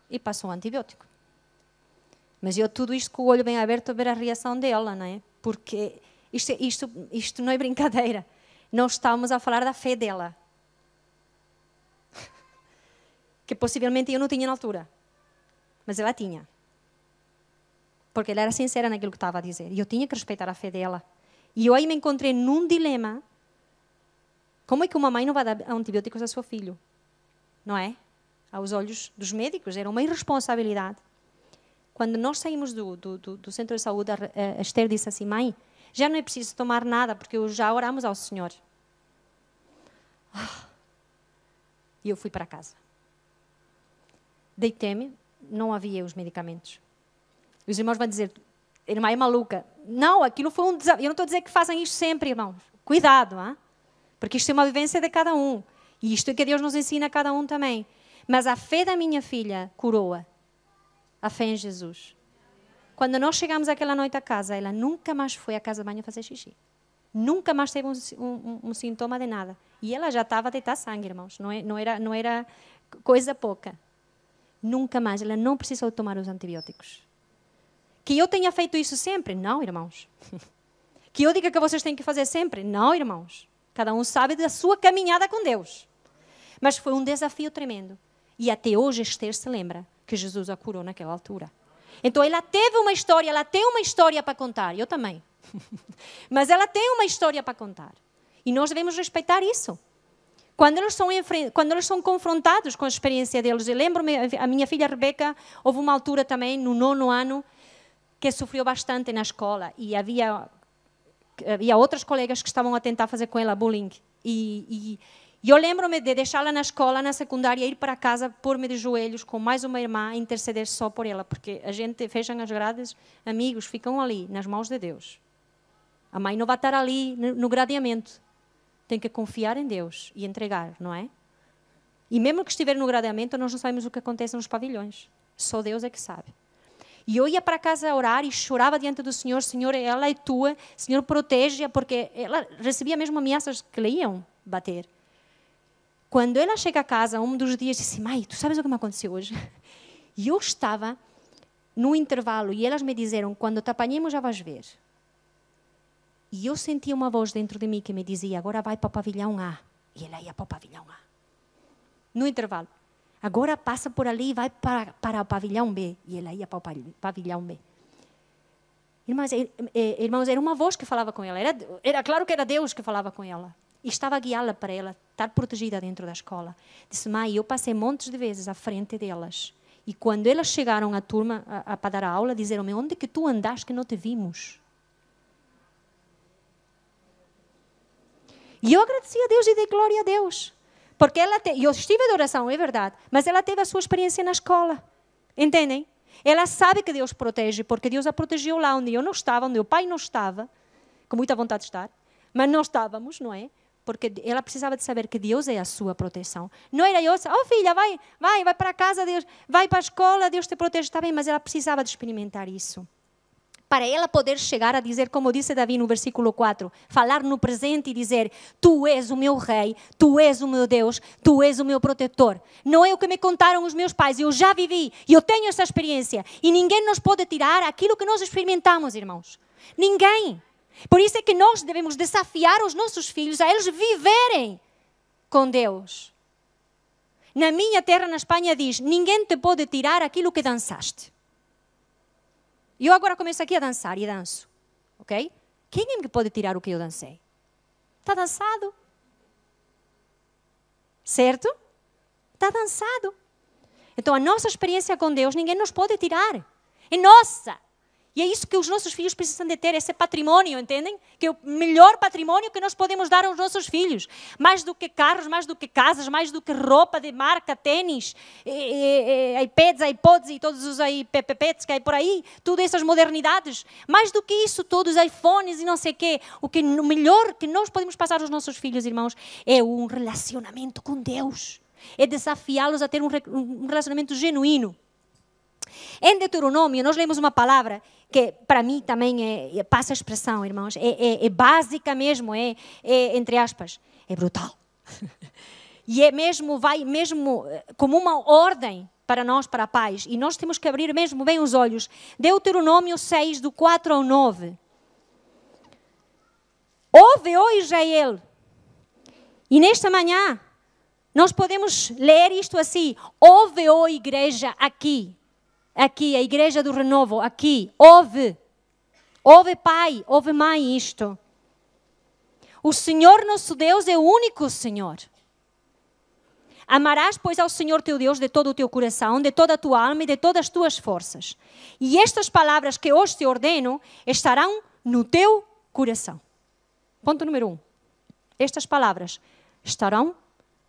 E passou um antibiótico. Mas eu tudo isto com o olho bem aberto a ver a reação dela, não é? Porque isto não é brincadeira. Nós estávamos a falar da fé dela. Que possivelmente eu não tinha na altura. Mas ela tinha. Porque ela era sincera naquilo que estava a dizer. E eu tinha que respeitar a fé dela. E eu aí me encontrei num dilema. Como é que uma mãe não vai dar antibióticos ao seu filho? Não é? Aos olhos dos médicos. Era uma irresponsabilidade. Quando nós saímos do centro de saúde, a Esther disse assim: mãe, já não é preciso tomar nada, porque já oramos ao Senhor. E eu fui para casa. Deitei-me, não havia os medicamentos. Os irmãos vão dizer: irmã é maluca. Não, aquilo foi um desafio. Eu não estou a dizer que façam isto sempre, irmãos. Cuidado, hein? Porque isto é uma vivência de cada um. E isto é que Deus nos ensina a cada um também. Mas a fé da minha filha curou-a. A fé em Jesus. Quando nós chegamos aquela noite a casa, ela nunca mais foi à casa de banho fazer xixi. Nunca mais teve um sintoma de nada. E ela já estava a deitar sangue, irmãos. Não era coisa pouca. Nunca mais. Ela não precisou tomar os antibióticos. Que eu tenha feito isso sempre? Não, irmãos. Que eu diga que vocês têm que fazer sempre? Não, irmãos. Cada um sabe da sua caminhada com Deus. Mas foi um desafio tremendo. E até hoje Esther se lembra que Jesus a curou naquela altura. Então ela teve uma história, ela tem uma história para contar. Eu também. Mas ela tem uma história para contar. E nós devemos respeitar isso. Quando eles são confrontados com a experiência deles. Eu lembro-me, a minha filha Rebeca, houve uma altura também, no 9º ano, que sofreu bastante na escola. E havia outras colegas que estavam a tentar fazer com ela bullying. E E eu lembro-me de deixá-la na escola, na secundária, ir para casa, pôr-me de joelhos com mais uma irmã e interceder só por ela, porque a gente fecha as grades, amigos, ficam ali, nas mãos de Deus. A mãe não vai estar ali no gradeamento. Tem que confiar em Deus e entregar, não é? E mesmo que estiver no gradeamento, nós não sabemos o que acontece nos pavilhões. Só Deus é que sabe. E eu ia para casa orar e chorava diante do Senhor. Senhor, ela é tua. Senhor, protege-a, porque ela recebia mesmo ameaças que lhe iam bater. Quando ela chega a casa, um dos dias, disse: mãe, tu sabes o que me aconteceu hoje? E eu estava no intervalo e elas me disseram: quando te apanhemos já vais ver. E eu sentia uma voz dentro de mim que me dizia: agora vai para o pavilhão A. E ela ia para o pavilhão A. No intervalo. Agora passa por ali e vai para o pavilhão B. E ela ia para o pavilhão B. Irmãos, era uma voz que falava com ela. Era claro que era Deus que falava com ela. E estava a guiá-la para ela estar protegida dentro da escola. Disse: mãe, eu passei montes de vezes à frente delas. E quando elas chegaram à turma para dar a aula, disseram-me: onde que tu andaste que não te vimos? E eu agradeci a Deus e dei glória a Deus. Porque eu estive de oração, é verdade, mas ela teve a sua experiência na escola. Entendem? Ela sabe que Deus protege, porque Deus a protegeu lá onde eu não estava, onde o pai não estava, com muita vontade de estar, mas não estávamos, não é? Porque ela precisava de saber que Deus é a sua proteção. Não era eu, oh filha, vai para casa, Deus, vai para a escola, Deus te protege, está bem, mas ela precisava de experimentar isso. Para ela poder chegar a dizer, como disse Davi no versículo 4, falar no presente e dizer: tu és o meu rei, tu és o meu Deus, tu és o meu protetor. Não é o que me contaram os meus pais, eu já vivi, eu tenho essa experiência. E ninguém nos pode tirar aquilo que nós experimentamos, irmãos. Ninguém. Por isso é que nós devemos desafiar os nossos filhos a eles viverem com Deus. Na minha terra, na Espanha, diz: ninguém te pode tirar aquilo que dançaste. E eu agora começo aqui a dançar e danço. Ok? Quem é que pode tirar o que eu dancei? Está dançado. Certo? Está dançado. Então a nossa experiência com Deus, ninguém nos pode tirar. É nossa. E é isso que os nossos filhos precisam de ter, esse patrimônio, entendem? Que é o melhor patrimônio que nós podemos dar aos nossos filhos. Mais do que carros, mais do que casas, mais do que roupa de marca, tênis, iPads, iPods e todos os PPPs que hay por aí, todas essas modernidades. Mais do que isso, todos os iPhones e não sei o quê. O melhor que nós podemos passar aos nossos filhos, irmãos, é um relacionamento com Deus. É desafiá-los a ter um relacionamento genuíno. Em Deuteronômio, nós lemos uma palavra que para mim também passa a expressão, irmãos, é básica mesmo, entre aspas, é brutal. E vai mesmo como uma ordem para nós, para pais. E nós temos que abrir mesmo bem os olhos. Deuteronômio 6, do 4 ao 9. Ouve, ó Israel. E nesta manhã, nós podemos ler isto assim: ouve, ó igreja, aqui. Aqui, a igreja do renovo, aqui, ouve pai, ouve mãe isto. O Senhor nosso Deus é o único Senhor. Amarás, pois, ao Senhor teu Deus de todo o teu coração, de toda a tua alma e de todas as tuas forças. E estas palavras que hoje te ordeno estarão no teu coração. Ponto número 1. Estas palavras estarão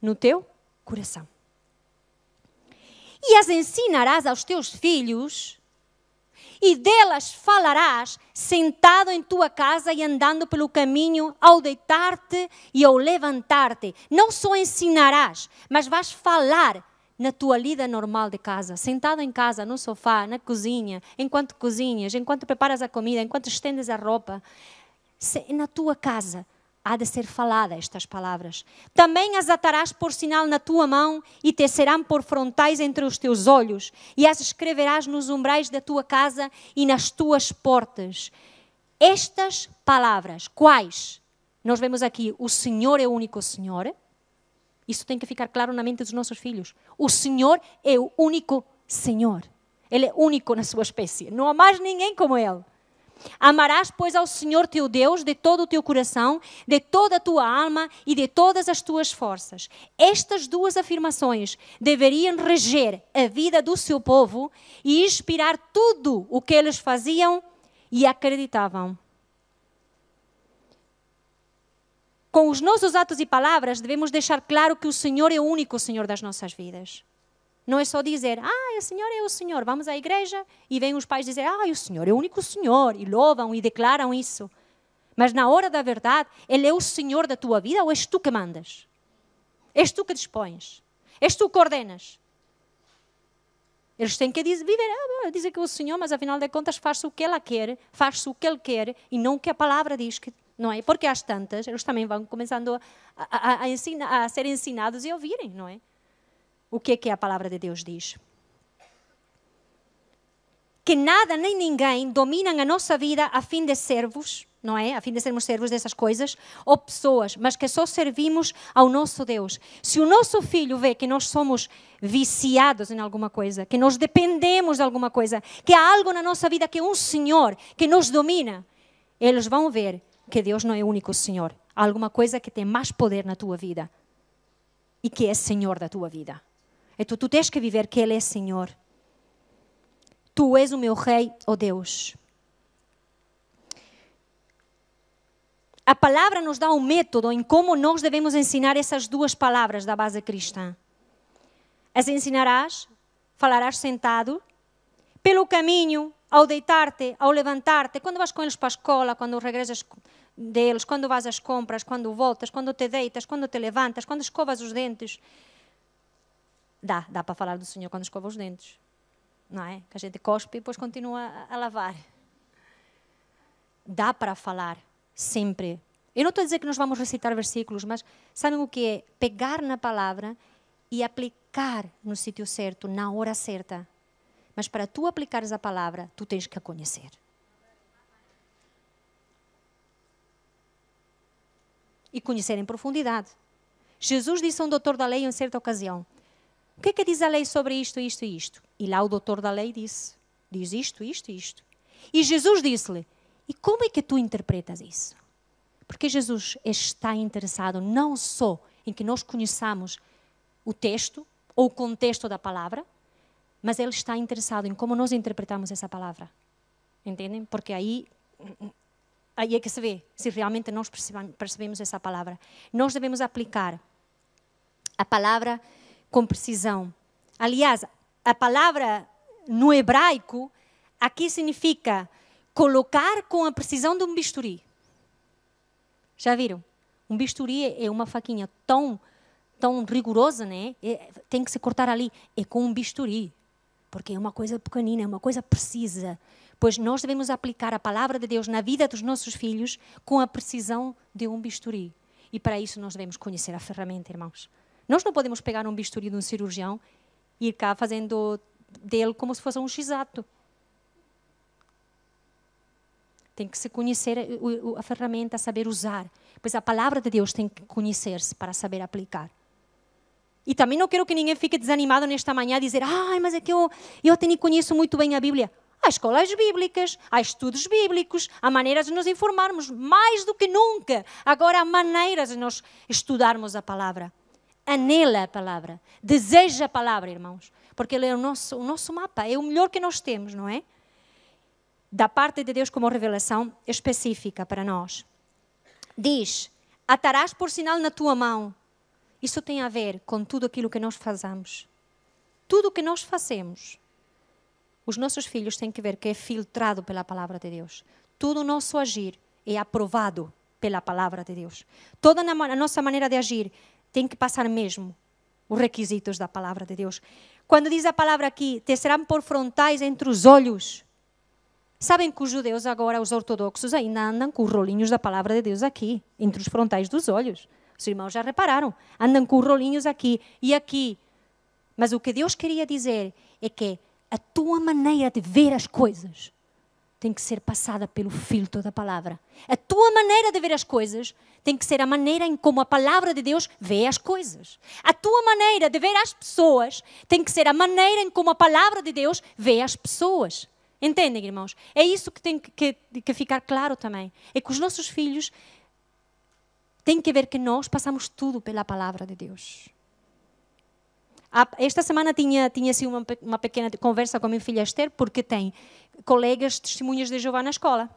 no teu coração. E as ensinarás aos teus filhos, e delas falarás sentado em tua casa e andando pelo caminho, ao deitar-te e ao levantar-te. Não só ensinarás, mas vais falar na tua lida normal de casa, sentado em casa, no sofá, na cozinha, enquanto cozinhas, enquanto preparas a comida, enquanto estendes a roupa. Na tua casa há de ser falada estas palavras. Também as atarás por sinal na tua mão e te serão por frontais entre os teus olhos. E as escreverás nos umbrais da tua casa e nas tuas portas. Estas palavras, quais? Nós vemos aqui, o Senhor é o único Senhor. Isso tem que ficar claro na mente dos nossos filhos. O Senhor é o único Senhor. Ele é único na sua espécie. Não há mais ninguém como Ele. Amarás, pois, ao Senhor teu Deus de todo o teu coração, de toda a tua alma e de todas as tuas forças. Estas duas afirmações deveriam reger a vida do seu povo e inspirar tudo o que eles faziam e acreditavam. Com os nossos atos e palavras, devemos deixar claro que o Senhor é o único Senhor das nossas vidas. Não é só dizer, o Senhor é o Senhor. Vamos à igreja e vêm os pais dizer, o Senhor é o único Senhor. E louvam e declaram isso. Mas na hora da verdade, Ele é o Senhor da tua vida ou és tu que mandas? És tu que dispões? És tu que ordenas? Eles têm que viver, dizer que é o Senhor, mas afinal de contas faz-se o que ela quer, faz-se o que Ele quer e não o que a palavra diz, não é? Porque às tantas, eles também vão começando a ser ensinados e a ouvirem, não é? O que é que a palavra de Deus diz? Que nada nem ninguém dominam a nossa vida a fim de servos, não é? A fim de sermos servos dessas coisas, ou pessoas, mas que só servimos ao nosso Deus. Se o nosso filho vê que nós somos viciados em alguma coisa, que nós dependemos de alguma coisa, que há algo na nossa vida que é um Senhor que nos domina, eles vão ver que Deus não é o único Senhor. Há alguma coisa que tem mais poder na tua vida e que é Senhor da tua vida. Então tu tens que viver que Ele é Senhor. Tu és o meu Rei, ó Deus. A palavra nos dá um método em como nós devemos ensinar essas duas palavras da base cristã. As ensinarás, falarás sentado, pelo caminho, ao deitar-te, ao levantar-te, quando vas com eles para a escola, quando regressas deles, quando vas às compras, quando voltas, quando te deitas, quando te levantas, quando escovas os dentes. Dá para falar do Senhor quando escova os dentes. Não é? Que a gente cospe e depois continua a lavar. Dá para falar. Sempre. Eu não estou a dizer que nós vamos recitar versículos, mas sabem o que é? Pegar na palavra e aplicar no sítio certo, na hora certa. Mas para tu aplicares a palavra, tu tens que a conhecer. E conhecer em profundidade. Jesus disse a um doutor da lei em certa ocasião, o que é que diz a lei sobre isto, isto e isto? E lá o doutor da lei diz isto, isto e isto. E Jesus disse-lhe, e como é que tu interpretas isso? Porque Jesus está interessado não só em que nós conheçamos o texto ou o contexto da palavra, mas Ele está interessado em como nós interpretamos essa palavra. Entendem? Porque aí é que se vê se realmente nós percebemos essa palavra. Nós devemos aplicar a palavra com precisão. Aliás, a palavra no hebraico aqui significa colocar com a precisão de um bisturi. Já viram? Um bisturi é uma faquinha tão rigorosa, né? Tem que se cortar ali. É com um bisturi. Porque é uma coisa pequenina, é uma coisa precisa. Pois nós devemos aplicar a palavra de Deus na vida dos nossos filhos com a precisão de um bisturi. E para isso nós devemos conhecer a ferramenta, irmãos. Nós não podemos pegar um bisturi de um cirurgião e ir cá fazendo dele como se fosse um x-ato. Tem que se conhecer a ferramenta, saber usar. Pois a palavra de Deus tem que conhecer-se para saber aplicar. E também não quero que ninguém fique desanimado nesta manhã a dizer, mas é que eu até nem conheço muito bem a Bíblia. Há escolas bíblicas, há estudos bíblicos, há maneiras de nos informarmos mais do que nunca. Agora há maneiras de nós estudarmos a palavra. Anela a palavra. Deseja a palavra, irmãos. Porque ele é o nosso mapa, é o melhor que nós temos, não é? Da parte de Deus como revelação específica para nós. Diz, atarás por sinal na tua mão. Isso tem a ver com tudo aquilo que nós fazemos. Tudo o que nós fazemos. Os nossos filhos têm que ver que é filtrado pela palavra de Deus. Todo o nosso agir é aprovado pela palavra de Deus. Toda a nossa maneira de agir tem que passar mesmo os requisitos da palavra de Deus. Quando diz a palavra aqui, te serão por frontais entre os olhos. Sabem que os judeus agora, os ortodoxos, ainda andam com os rolinhos da palavra de Deus aqui, entre os frontais dos olhos. Os irmãos já repararam, andam com os rolinhos aqui e aqui. Mas o que Deus queria dizer é que a tua maneira de ver as coisas tem que ser passada pelo filtro da palavra. A tua maneira de ver as coisas tem que ser a maneira em como a palavra de Deus vê as coisas. A tua maneira de ver as pessoas tem que ser a maneira em como a palavra de Deus vê as pessoas. Entendem, irmãos? É isso que tem que ficar claro também. É que os nossos filhos têm que ver que nós passamos tudo pela palavra de Deus. Esta semana tinha assim, uma pequena conversa com a minha filha Esther, porque tem colegas testemunhas de Jeová na escola.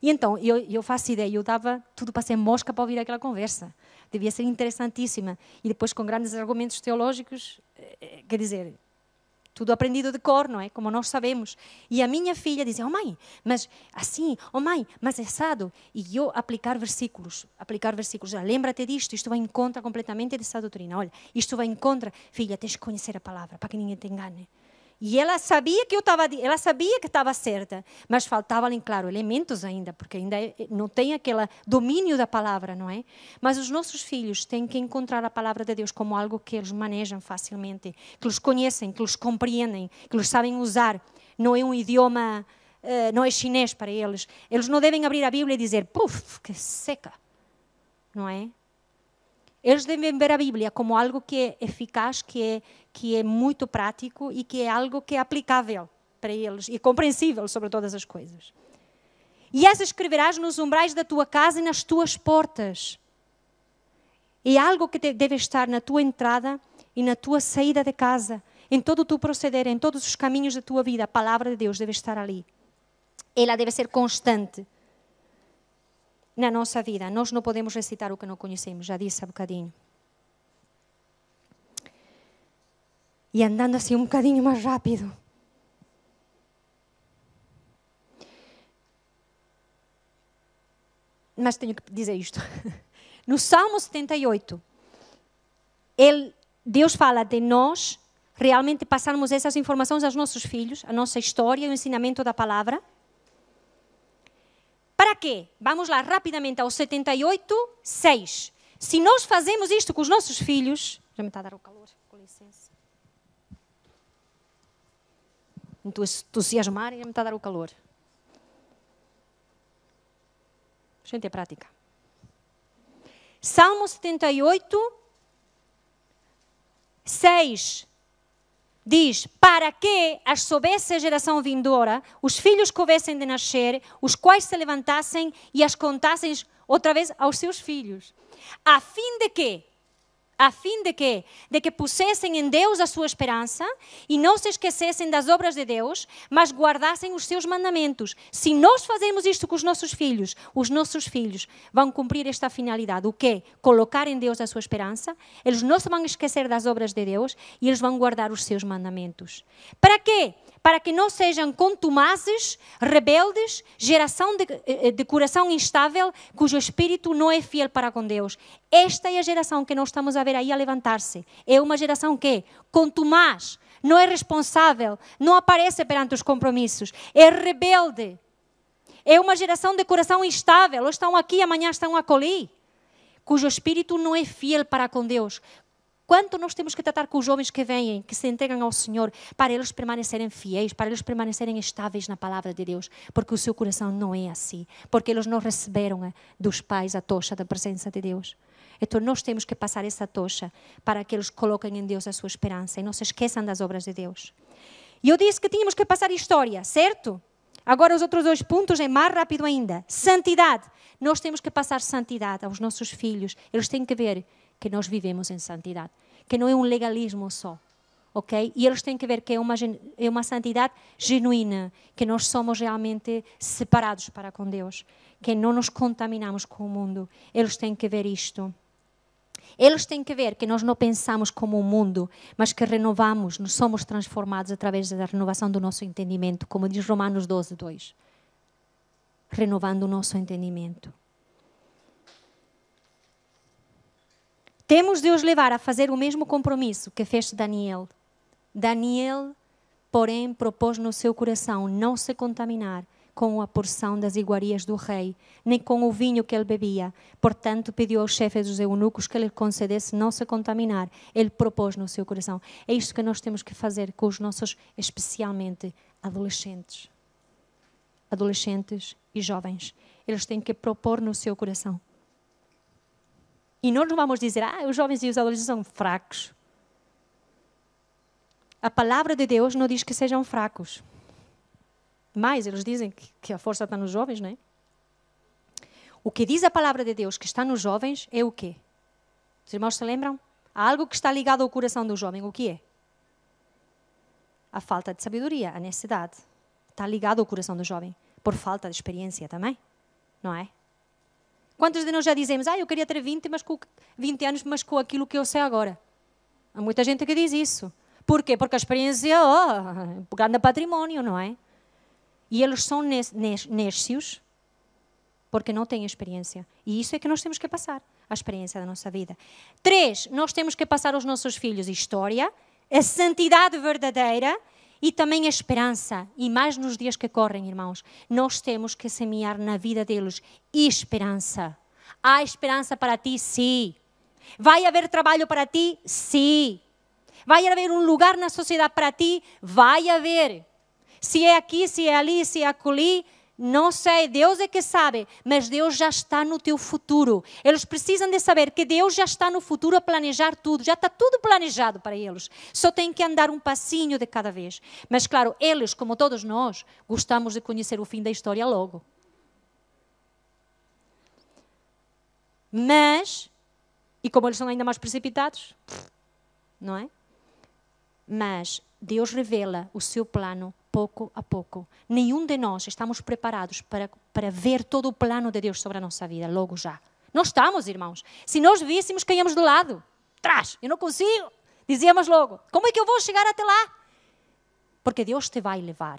E então, eu faço ideia, eu dava tudo para ser mosca para ouvir aquela conversa. Devia ser interessantíssima. E depois com grandes argumentos teológicos, quer dizer, tudo aprendido de cor, não é? Como nós sabemos. E a minha filha dizia, oh mãe, mas assim, oh mãe, mas assado. E eu aplicar versículos. Lembra-te disto, isto vai em contra completamente dessa doutrina. Olha, isto vai em contra. Filha, tens que conhecer a palavra, para que ninguém te engane. E ela sabia que estava certa, mas faltavam, claro, elementos ainda, porque ainda não tem aquele domínio da palavra, não é? Mas os nossos filhos têm que encontrar a palavra de Deus como algo que eles manejam facilmente, que eles conhecem, que eles compreendem, que eles sabem usar. Não é um idioma, não é chinês para eles. Eles não devem abrir a Bíblia e dizer, puf, que seca, não é? Eles devem ver a Bíblia como algo que é eficaz, que é muito prático e que é algo que é aplicável para eles e compreensível sobre todas as coisas. E as escreverás nos umbrais da tua casa e nas tuas portas. É algo que deve estar na tua entrada e na tua saída de casa, em todo o teu proceder, em todos os caminhos da tua vida. A palavra de Deus deve estar ali. Ela deve ser constante na nossa vida. Nós não podemos recitar o que não conhecemos, já disse há bocadinho. E andando assim um bocadinho mais rápido. Mas tenho que dizer isto. No Salmo 78, Deus fala de nós realmente passarmos essas informações aos nossos filhos, a nossa história, o ensinamento da palavra. Para quê? Vamos lá rapidamente ao 78, 6. Se nós fazemos isto com os nossos filhos... Já me está a dar o calor, com licença. Entusiasmar e já me está a dar o calor. Gente, é prática. Salmo 78, 6. Diz, para que as soubesse a geração vindoura, os filhos que houvessem de nascer, os quais se levantassem e as contassem outra vez aos seus filhos. A fim de quê? A fim de quê? De que pusessem em Deus a sua esperança e não se esquecessem das obras de Deus, mas guardassem os seus mandamentos. Se nós fazemos isto com os nossos filhos vão cumprir esta finalidade. O quê? Colocar em Deus a sua esperança, eles não se vão esquecer das obras de Deus e eles vão guardar os seus mandamentos. Para quê? Para que não sejam contumazes, rebeldes, geração de coração instável, cujo espírito não é fiel para com Deus. Esta é a geração que nós estamos a ver aí a levantar-se. É uma geração que contumaz, não é responsável, não aparece perante os compromissos, é rebelde. É uma geração de coração instável, ou estão aqui, amanhã estão acolhi, cujo espírito não é fiel para com Deus. Quanto nós temos que tratar com os jovens que vêm, que se entregam ao Senhor, para eles permanecerem fiéis, para eles permanecerem estáveis na palavra de Deus, porque o seu coração não é assim, porque eles não receberam dos pais a tocha da presença de Deus. Então nós temos que passar essa tocha para que eles coloquem em Deus a sua esperança e não se esqueçam das obras de Deus. E eu disse que tínhamos que passar história, certo? Agora os outros 2 pontos é mais rápido ainda. Santidade. Nós temos que passar santidade aos nossos filhos. Eles têm que ver que nós vivemos em santidade, que não é um legalismo só, ok? E eles têm que ver que é uma santidade genuína, que nós somos realmente separados para com Deus, que não nos contaminamos com o mundo. Eles têm que ver isto. Eles têm que ver que nós não pensamos como o mundo, mas que renovamos, nós somos transformados através da renovação do nosso entendimento, como diz Romanos 12, 2. Renovando o nosso entendimento. Temos de os levar a fazer o mesmo compromisso que fez Daniel. Daniel, porém, propôs no seu coração não se contaminar com a porção das iguarias do rei, nem com o vinho que ele bebia. Portanto, pediu ao chefe dos eunucos que lhe concedesse não se contaminar. Ele propôs no seu coração. É isto que nós temos que fazer com os nossos, especialmente, adolescentes. Adolescentes e jovens. Eles têm que propor no seu coração. E nós não vamos dizer, os jovens e os adolescentes são fracos. A palavra de Deus não diz que sejam fracos. Mas eles dizem que a força está nos jovens, não é? O que diz a palavra de Deus que está nos jovens é o quê? Os irmãos se lembram? Há algo que está ligado ao coração do jovem. O que é? A falta de sabedoria, a necessidade. Está ligado ao coração do jovem. por falta de experiência também, não é? Quantos de nós já dizemos, eu queria ter 20 anos, mas com aquilo que eu sei agora? Há muita gente que diz isso. Por quê? Porque a experiência, grande patrimônio, não é? E eles são néscios porque não têm experiência. E isso é que nós temos que passar, a experiência da nossa vida. 3, nós temos que passar aos nossos filhos história, a santidade verdadeira e também a esperança. E mais nos dias que correm, irmãos, nós temos que semear na vida deles esperança. Há esperança para ti? Sim. Vai haver trabalho para ti? Sim. Vai haver um lugar na sociedade para ti? Vai haver. Se é aqui, se é ali, se é acolhi, não sei, Deus é que sabe, mas Deus já está no teu futuro. Eles precisam de saber que Deus já está no futuro a planejar tudo, já está tudo planejado para eles. Só tem que andar um passinho de cada vez. Mas claro, eles, como todos nós, gostamos de conhecer o fim da história logo. Mas, e como eles são ainda mais precipitados, não é? Mas Deus revela o seu plano pouco a pouco. Nenhum de nós estamos preparados para ver todo o plano de Deus sobre a nossa vida, logo já. Não estamos, irmãos. Se nós víssemos, caíamos do lado. Trás, eu não consigo. Dizíamos logo, como é que eu vou chegar até lá? Porque Deus te vai levar.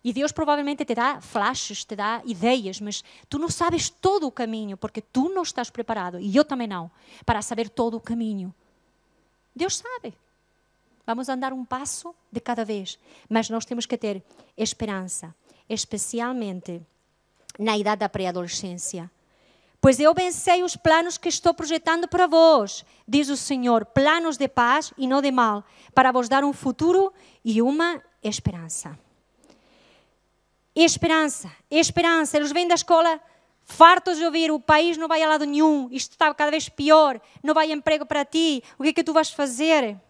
E Deus provavelmente te dá flashes, te dá ideias, mas tu não sabes todo o caminho, porque tu não estás preparado, e eu também não, para saber todo o caminho. Deus sabe. Vamos andar um passo de cada vez. Mas nós temos que ter esperança, especialmente na idade da pré-adolescência. Pois eu vencei os planos que estou projetando para vós, diz o Senhor, planos de paz e não de mal, para vos dar um futuro e uma esperança. Esperança, esperança. Eles vêm da escola fartos de ouvir, o país não vai a lado nenhum, isto está cada vez pior, não vai emprego para ti, o que é que tu vais fazer?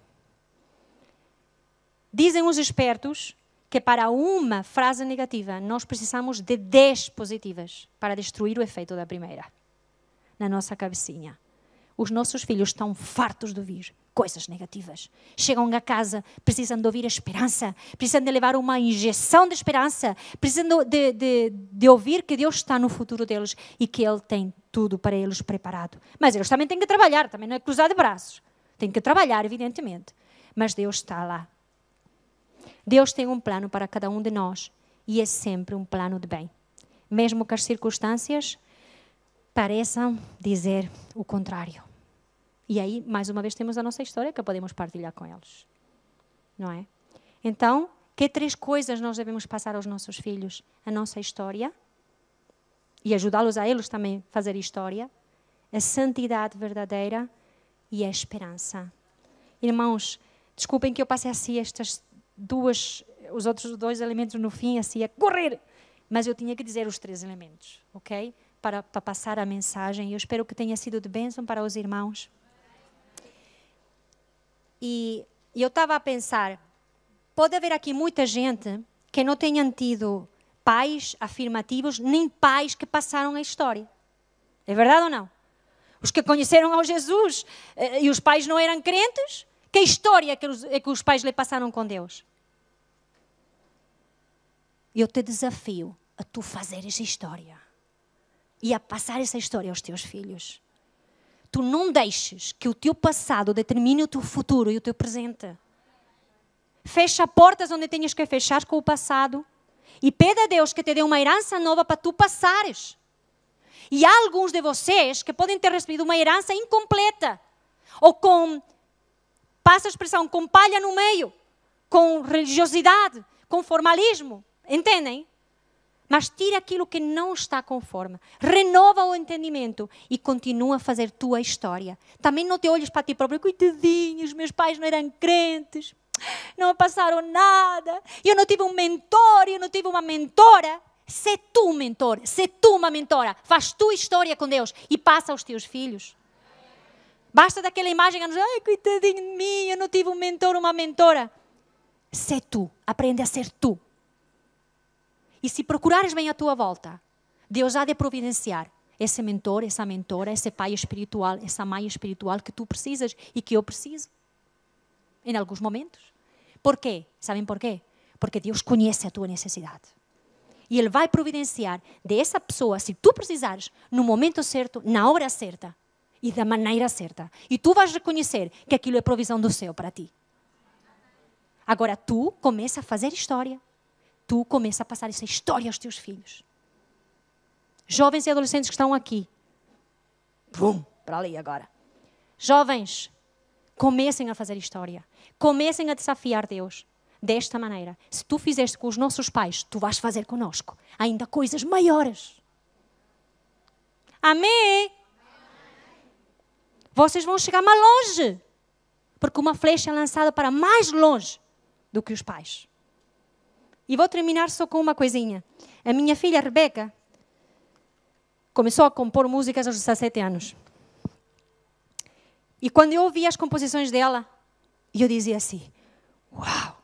Dizem os espertos que para uma frase negativa nós precisamos de 10 positivas para destruir o efeito da primeira na nossa cabecinha. Os nossos filhos estão fartos de ouvir coisas negativas. Chegam a casa, precisam de ouvir esperança, precisam de levar uma injeção de esperança, precisam de ouvir que Deus está no futuro deles e que Ele tem tudo para eles preparado. Mas eles também têm que trabalhar, também não é cruzar de braços. Têm que trabalhar, evidentemente. Mas Deus está lá. Deus tem um plano para cada um de nós e é sempre um plano de bem. Mesmo que as circunstâncias pareçam dizer o contrário. E aí, mais uma vez, temos a nossa história que podemos partilhar com eles. Não é? Então, que 3 coisas nós devemos passar aos nossos filhos? A nossa história e ajudá-los a eles também a fazer história, a santidade verdadeira e a esperança. Irmãos, desculpem que eu passei assim os outros 2 elementos no fim, assim, a correr. Mas eu tinha que dizer os 3 elementos, ok? Para passar a mensagem. Eu espero que tenha sido de bênção para os irmãos. E eu estava a pensar, pode haver aqui muita gente que não tenham tido pais afirmativos, nem pais que passaram a história. É verdade ou não? Os que conheceram ao Jesus e os pais não eram crentes, que história é que os pais lhe passaram com Deus? Eu te desafio a tu fazeres história e a passar essa história aos teus filhos. Tu não deixes que o teu passado determine o teu futuro e o teu presente. Fecha portas onde tenhas que fechar com o passado e pede a Deus que te dê uma herança nova para tu passares. E há alguns de vocês que podem ter recebido uma herança incompleta ou com, passa a expressão, com palha no meio, com religiosidade, com formalismo. Entendem? Mas tira aquilo que não está conforme. Renova o entendimento e continua a fazer tua história. Também não te olhes para ti próprio. Coitadinhos, meus pais não eram crentes. Não passaram nada. Eu não tive um mentor, eu não tive uma mentora. Sê tu um mentor, sê tu uma mentora. Faz tua história com Deus e passa aos teus filhos. Basta daquela imagem, ai, coitadinho de mim, eu não tive um mentor, uma mentora. Sê tu, aprende a ser tu. E se procurares bem à tua volta, Deus há de providenciar esse mentor, essa mentora, esse pai espiritual, essa mãe espiritual que tu precisas e que eu preciso. Em alguns momentos. Por quê? Sabem por quê? Porque Deus conhece a tua necessidade. E Ele vai providenciar dessa pessoa, se tu precisares, no momento certo, na hora certa e da maneira certa. E tu vais reconhecer que aquilo é provisão do céu para ti. Agora tu começa a fazer história. Tu começa a passar essa história aos teus filhos. Jovens e adolescentes que estão aqui. Bum, para ali agora. Jovens, comecem a fazer história. Comecem a desafiar Deus. Desta maneira. Se tu fizeste com os nossos pais, tu vais fazer conosco. Ainda coisas maiores. Amém? Vocês vão chegar mais longe. Porque uma flecha é lançada para mais longe do que os pais. E vou terminar só com uma coisinha. A minha filha, Rebeca, começou a compor músicas aos 17 anos. E quando eu ouvia as composições dela, eu dizia assim, uau!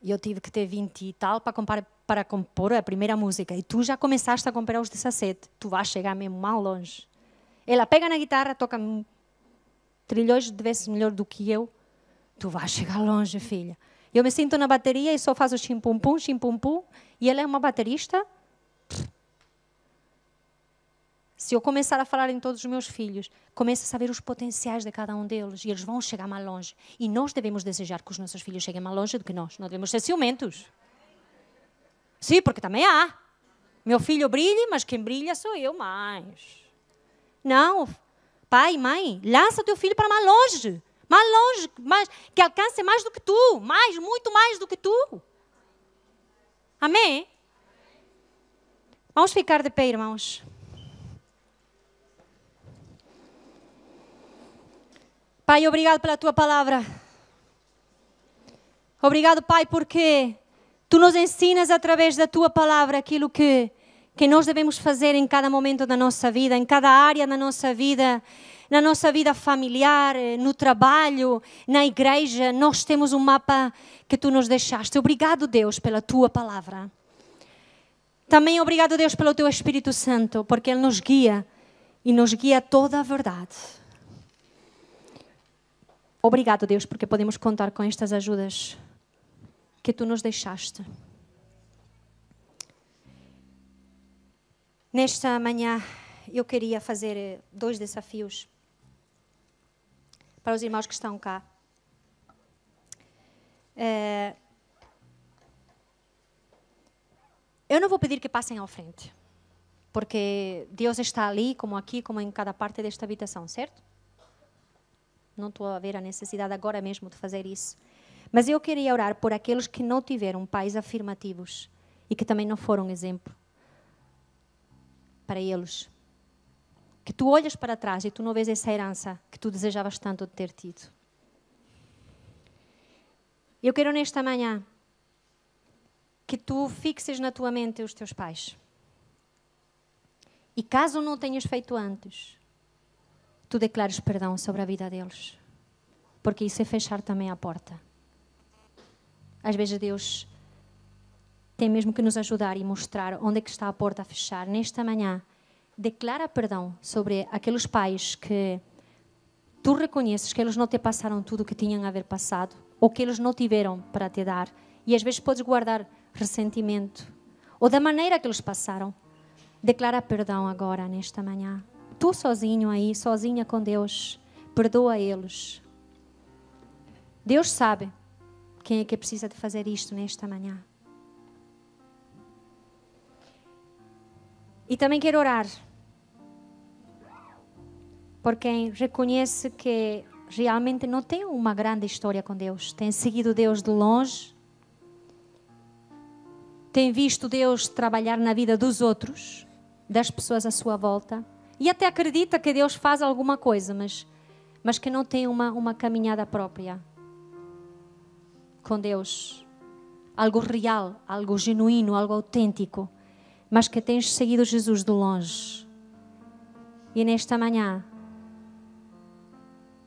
E eu tive que ter 20 e tal para compor a primeira música. E tu já começaste a compor aos 17. Tu vais chegar mesmo mal longe. Ela pega na guitarra, toca trilhões de vezes melhor do que eu. Tu vais chegar longe, filha. Eu me sinto na bateria e só faço chimpum-pum, chimpum-pum. E ela é uma baterista. Se eu começar a falar em todos os meus filhos, começa a saber os potenciais de cada um deles e eles vão chegar mais longe. E nós devemos desejar que os nossos filhos cheguem mais longe do que nós. Não devemos ser ciumentos. Sim, porque também há. Meu filho brilha, mas quem brilha sou eu mais. Não, pai, mãe, lança teu filho para mais longe. Mais longe, que alcance mais do que tu. Muito mais do que tu. Amém? Vamos ficar de pé, irmãos. Pai, obrigado pela tua palavra. Obrigado, Pai, porque tu nos ensinas através da tua palavra aquilo que nós devemos fazer em cada momento da nossa vida, em cada área da nossa vida, na nossa vida familiar, no trabalho, na igreja. Nós temos um mapa que tu nos deixaste. Obrigado, Deus, pela tua palavra. Também obrigado, Deus, pelo teu Espírito Santo, porque Ele nos guia e nos guia toda a verdade. Obrigado, Deus, porque podemos contar com estas ajudas que tu nos deixaste. Nesta manhã, eu queria fazer 2 desafios para os irmãos que estão cá. Eu não vou pedir que passem à frente, porque Deus está ali, como aqui, como em cada parte desta habitação, certo? Não estou a ver a necessidade agora mesmo de fazer isso. Mas eu queria orar por aqueles que não tiveram pais afirmativos e que também não foram exemplo para eles. Que tu olhas para trás e tu não vês essa herança que tu desejavas tanto de ter tido. Eu quero nesta manhã que tu fixes na tua mente os teus pais. E caso não tenhas feito antes, tu declares perdão sobre a vida deles. Porque isso é fechar também a porta. Às vezes Deus tem mesmo que nos ajudar e mostrar onde é que está a porta a fechar. Nesta manhã, declara perdão sobre aqueles pais que tu reconheces que eles não te passaram tudo o que tinham a haver passado, ou que eles não tiveram para te dar. E às vezes podes guardar ressentimento, ou da maneira que eles passaram. Declara perdão agora, nesta manhã. Tu sozinho aí, sozinha com Deus, perdoa eles. Deus sabe quem é que precisa de fazer isto nesta manhã. E também quero orar por quem reconhece que realmente não tem uma grande história com Deus. Tem seguido Deus de longe. Tem visto Deus trabalhar na vida dos outros, das pessoas à sua volta. E até acredita que Deus faz alguma coisa, mas que não tem uma caminhada própria com Deus. Algo real, algo genuíno, algo autêntico. Mas que tens seguido Jesus de longe. E nesta manhã,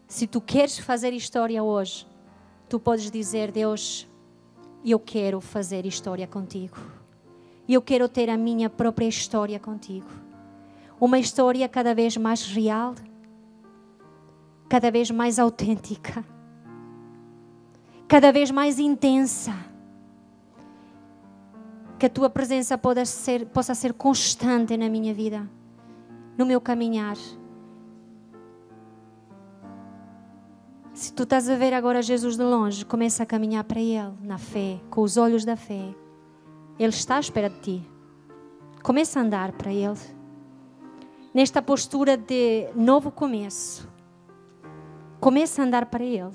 se tu queres fazer história hoje, tu podes dizer: Deus, eu quero fazer história contigo. Eu quero ter a minha própria história contigo. Uma história cada vez mais real, cada vez mais autêntica, cada vez mais intensa. Que a tua presença possa ser constante na minha vida, no meu caminhar. Se tu estás a ver agora Jesus de longe, começa a caminhar para Ele, na fé, com os olhos da fé. Ele está à espera de ti. Começa a andar para Ele. Nesta postura de novo começo. Começa a andar para Ele.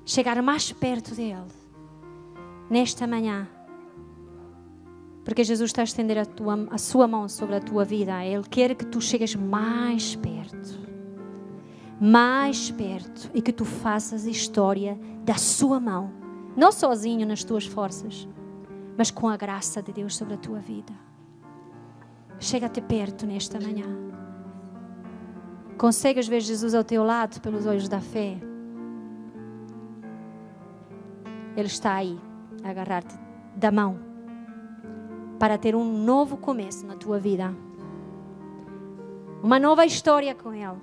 Chegar mais perto dEle. Nesta manhã. Porque Jesus está a estender a sua mão sobre a tua vida. Ele quer que tu chegues mais perto. Mais perto. E que tu faças a história da sua mão. Não sozinho nas tuas forças. Mas com a graça de Deus sobre a tua vida. Chega-te perto nesta manhã. Consegues ver Jesus ao teu lado pelos olhos da fé? Ele está aí a agarrar-te da mão para ter um novo começo na tua vida. Uma nova história com Ele.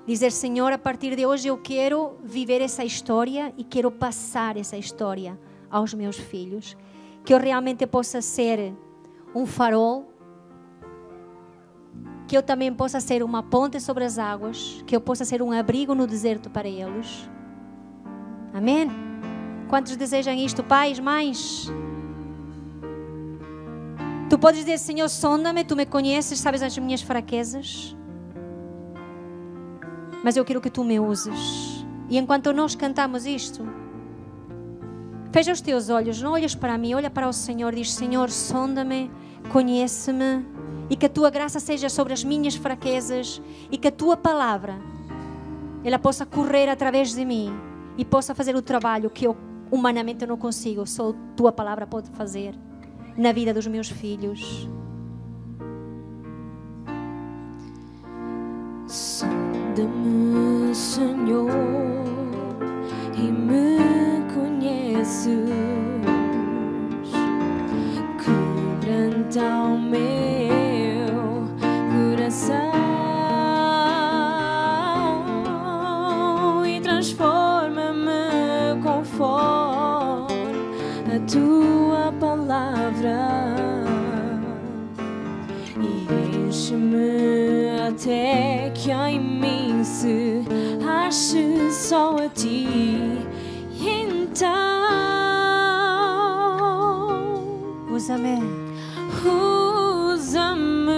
Dizer, Senhor, a partir de hoje eu quero viver essa história e quero passar essa história aos meus filhos. Que eu realmente possa ser um farol, que eu também possa ser uma ponte sobre as águas, que eu possa ser um abrigo no deserto para eles. Amém? Quantos desejam isto, pais, mães? Tu podes dizer, Senhor, sonda-me, tu me conheces, sabes as minhas fraquezas, mas eu quero que tu me uses. E enquanto nós cantamos isto, fecha os teus olhos, não olhes para mim, olha para o Senhor, diz, Senhor, sonda-me, conhece-me, e que a tua graça seja sobre as minhas fraquezas, e que a tua palavra, ela possa correr através de mim, e possa fazer o trabalho que eu humanamente não consigo, só a tua palavra pode fazer, na vida dos meus filhos. Sonda-me, Senhor, e me conheces, quebranta o meu coração e transforma-me conforme a tua palavra e enche-me até que em mim se ache só a ti. Então, Usa-me, usa-me,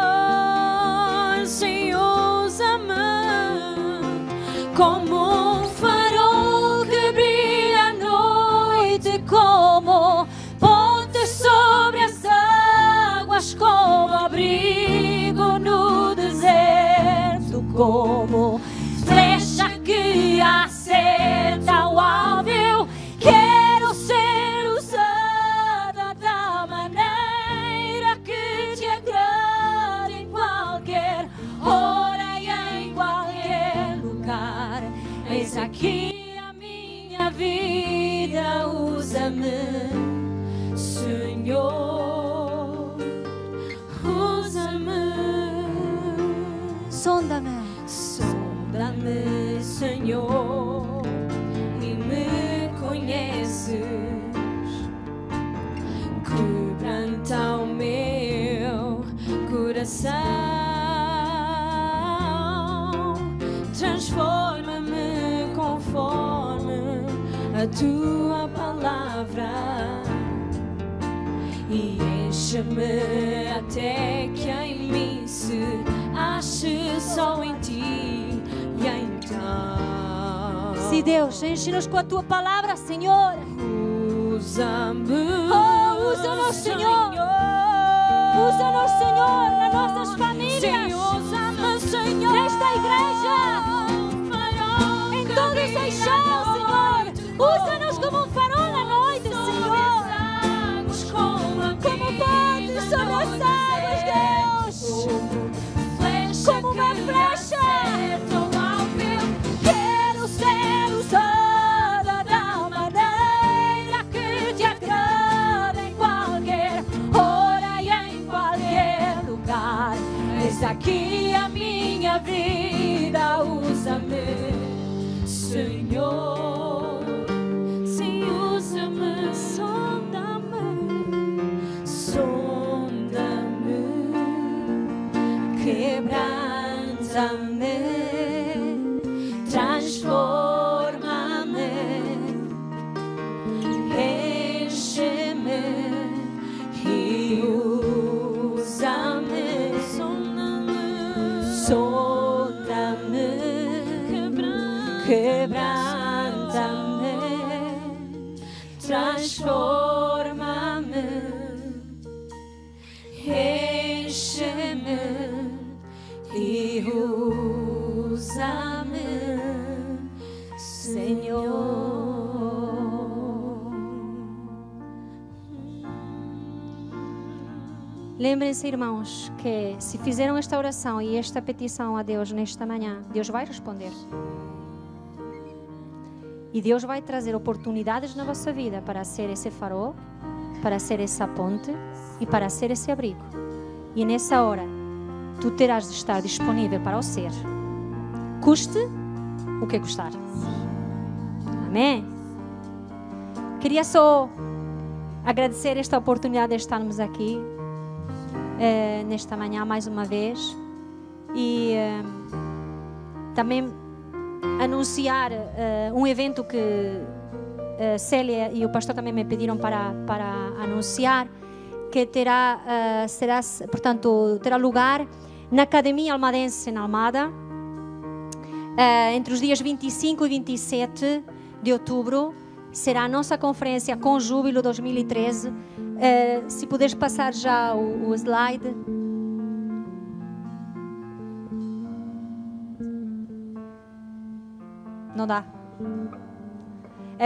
Senhor, sim, usa-me como um farol que brilha à noite, como ponte sobre as águas, como abrigo no deserto, como flecha que acerta o alvo. Eu quero ser usada da maneira que te agrada, em qualquer hora e em qualquer lugar. Eis aqui a minha vida, usa-me, Senhor, usa-me. sonda-me. Sonda-me, Senhor, e me conheces, quebranta o meu coração, transforma-me conforme a tua palavra e enche-me até que em mim se ache só em ti. E então, Se Deus, enche-nos com a tua palavra, Senhor. usa-me, Oh, usa-nos, Senhor. Usa-nos, Senhor, nas nossas famílias. Sim, usa-me, Senhor, Nesta igreja. Em todo o Seixal, Senhor. Usa-nos como um farol na noite, Senhor. Como ponte sobre as águas, Deus. Como uma flecha. Quero ser usada da maneira que te agrada, em qualquer hora e em qualquer lugar. Eis aqui a minha vida, usa-me. transforma-me, enche-me e usa-me, sonda-me, quebranta-me, transforma-me, enche-me e usa-me, Senhor. Lembrem-se, irmãos, que se fizeram esta oração e esta petição a Deus nesta manhã, Deus vai responder. E Deus vai trazer oportunidades na vossa vida para ser esse farol, para ser essa ponte e para ser esse abrigo. E nessa hora, tu terás de estar disponível para o ser. Custe o que custar. Amém? Queria só agradecer esta oportunidade de estarmos aqui nesta manhã mais uma vez e também anunciar um evento que Célia e o pastor também me pediram para anunciar, que terá lugar na Academia Almadense em Almada entre os dias 25 e 27 de outubro. Será a nossa conferência Com Júbilo 2013. Se puderes passar já o slide. Não dá.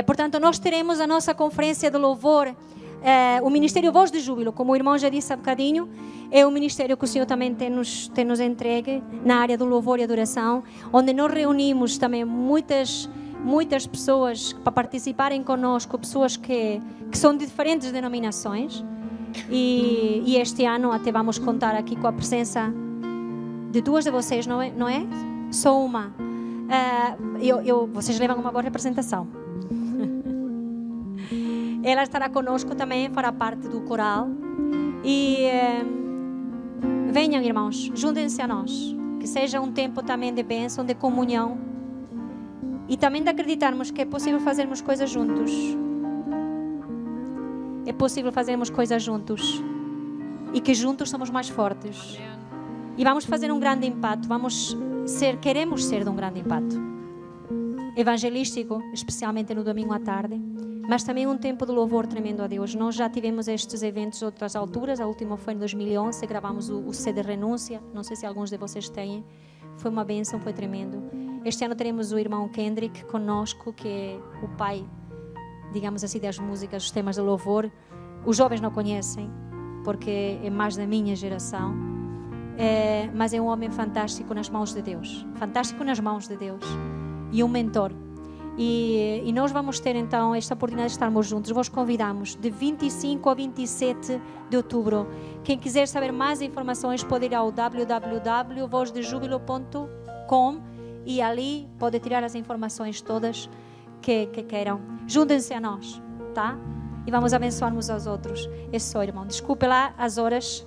Portanto, nós teremos a nossa conferência de louvor. O Ministério Voz de Júbilo, como o irmão já disse há bocadinho, é um ministério que o Senhor também tem nos entregue na área do louvor e adoração, onde nós reunimos também muitas pessoas para participarem conosco, pessoas que são de diferentes denominações, e este ano até vamos contar aqui com a presença de duas de vocês, não é? Só uma. Vocês levam uma boa representação. Ela estará conosco também, fará parte do coral. E venham, irmãos, juntem-se a nós, que seja um tempo também de bênção, de comunhão, e também de acreditarmos que é possível fazermos coisas juntos. É possível fazermos coisas juntos e que juntos somos mais fortes. E vamos fazer um grande impacto. Queremos ser de um grande impacto evangelístico, especialmente no domingo à tarde, mas também um tempo de louvor tremendo a Deus. Nós já tivemos estes eventos outras alturas. A última foi em 2011, gravamos o C de Renúncia. Não sei se alguns de vocês têm. Foi uma bênção, foi tremendo. Este ano teremos o irmão Kendrick conosco, que é o pai, digamos assim, das músicas, dos temas de louvor. Os jovens não conhecem, porque é mais da minha geração. Mas é um homem fantástico nas mãos de Deus. Fantástico nas mãos de Deus. E um mentor. E nós vamos ter então esta oportunidade de estarmos juntos. Vos convidamos de 25 a 27 de outubro. Quem quiser saber mais informações pode ir ao www.vozdejubilo.com e ali pode tirar as informações todas que queiram. Juntem-se a nós, tá? E vamos abençoar uns aos outros. É só, irmão. Desculpe lá as horas.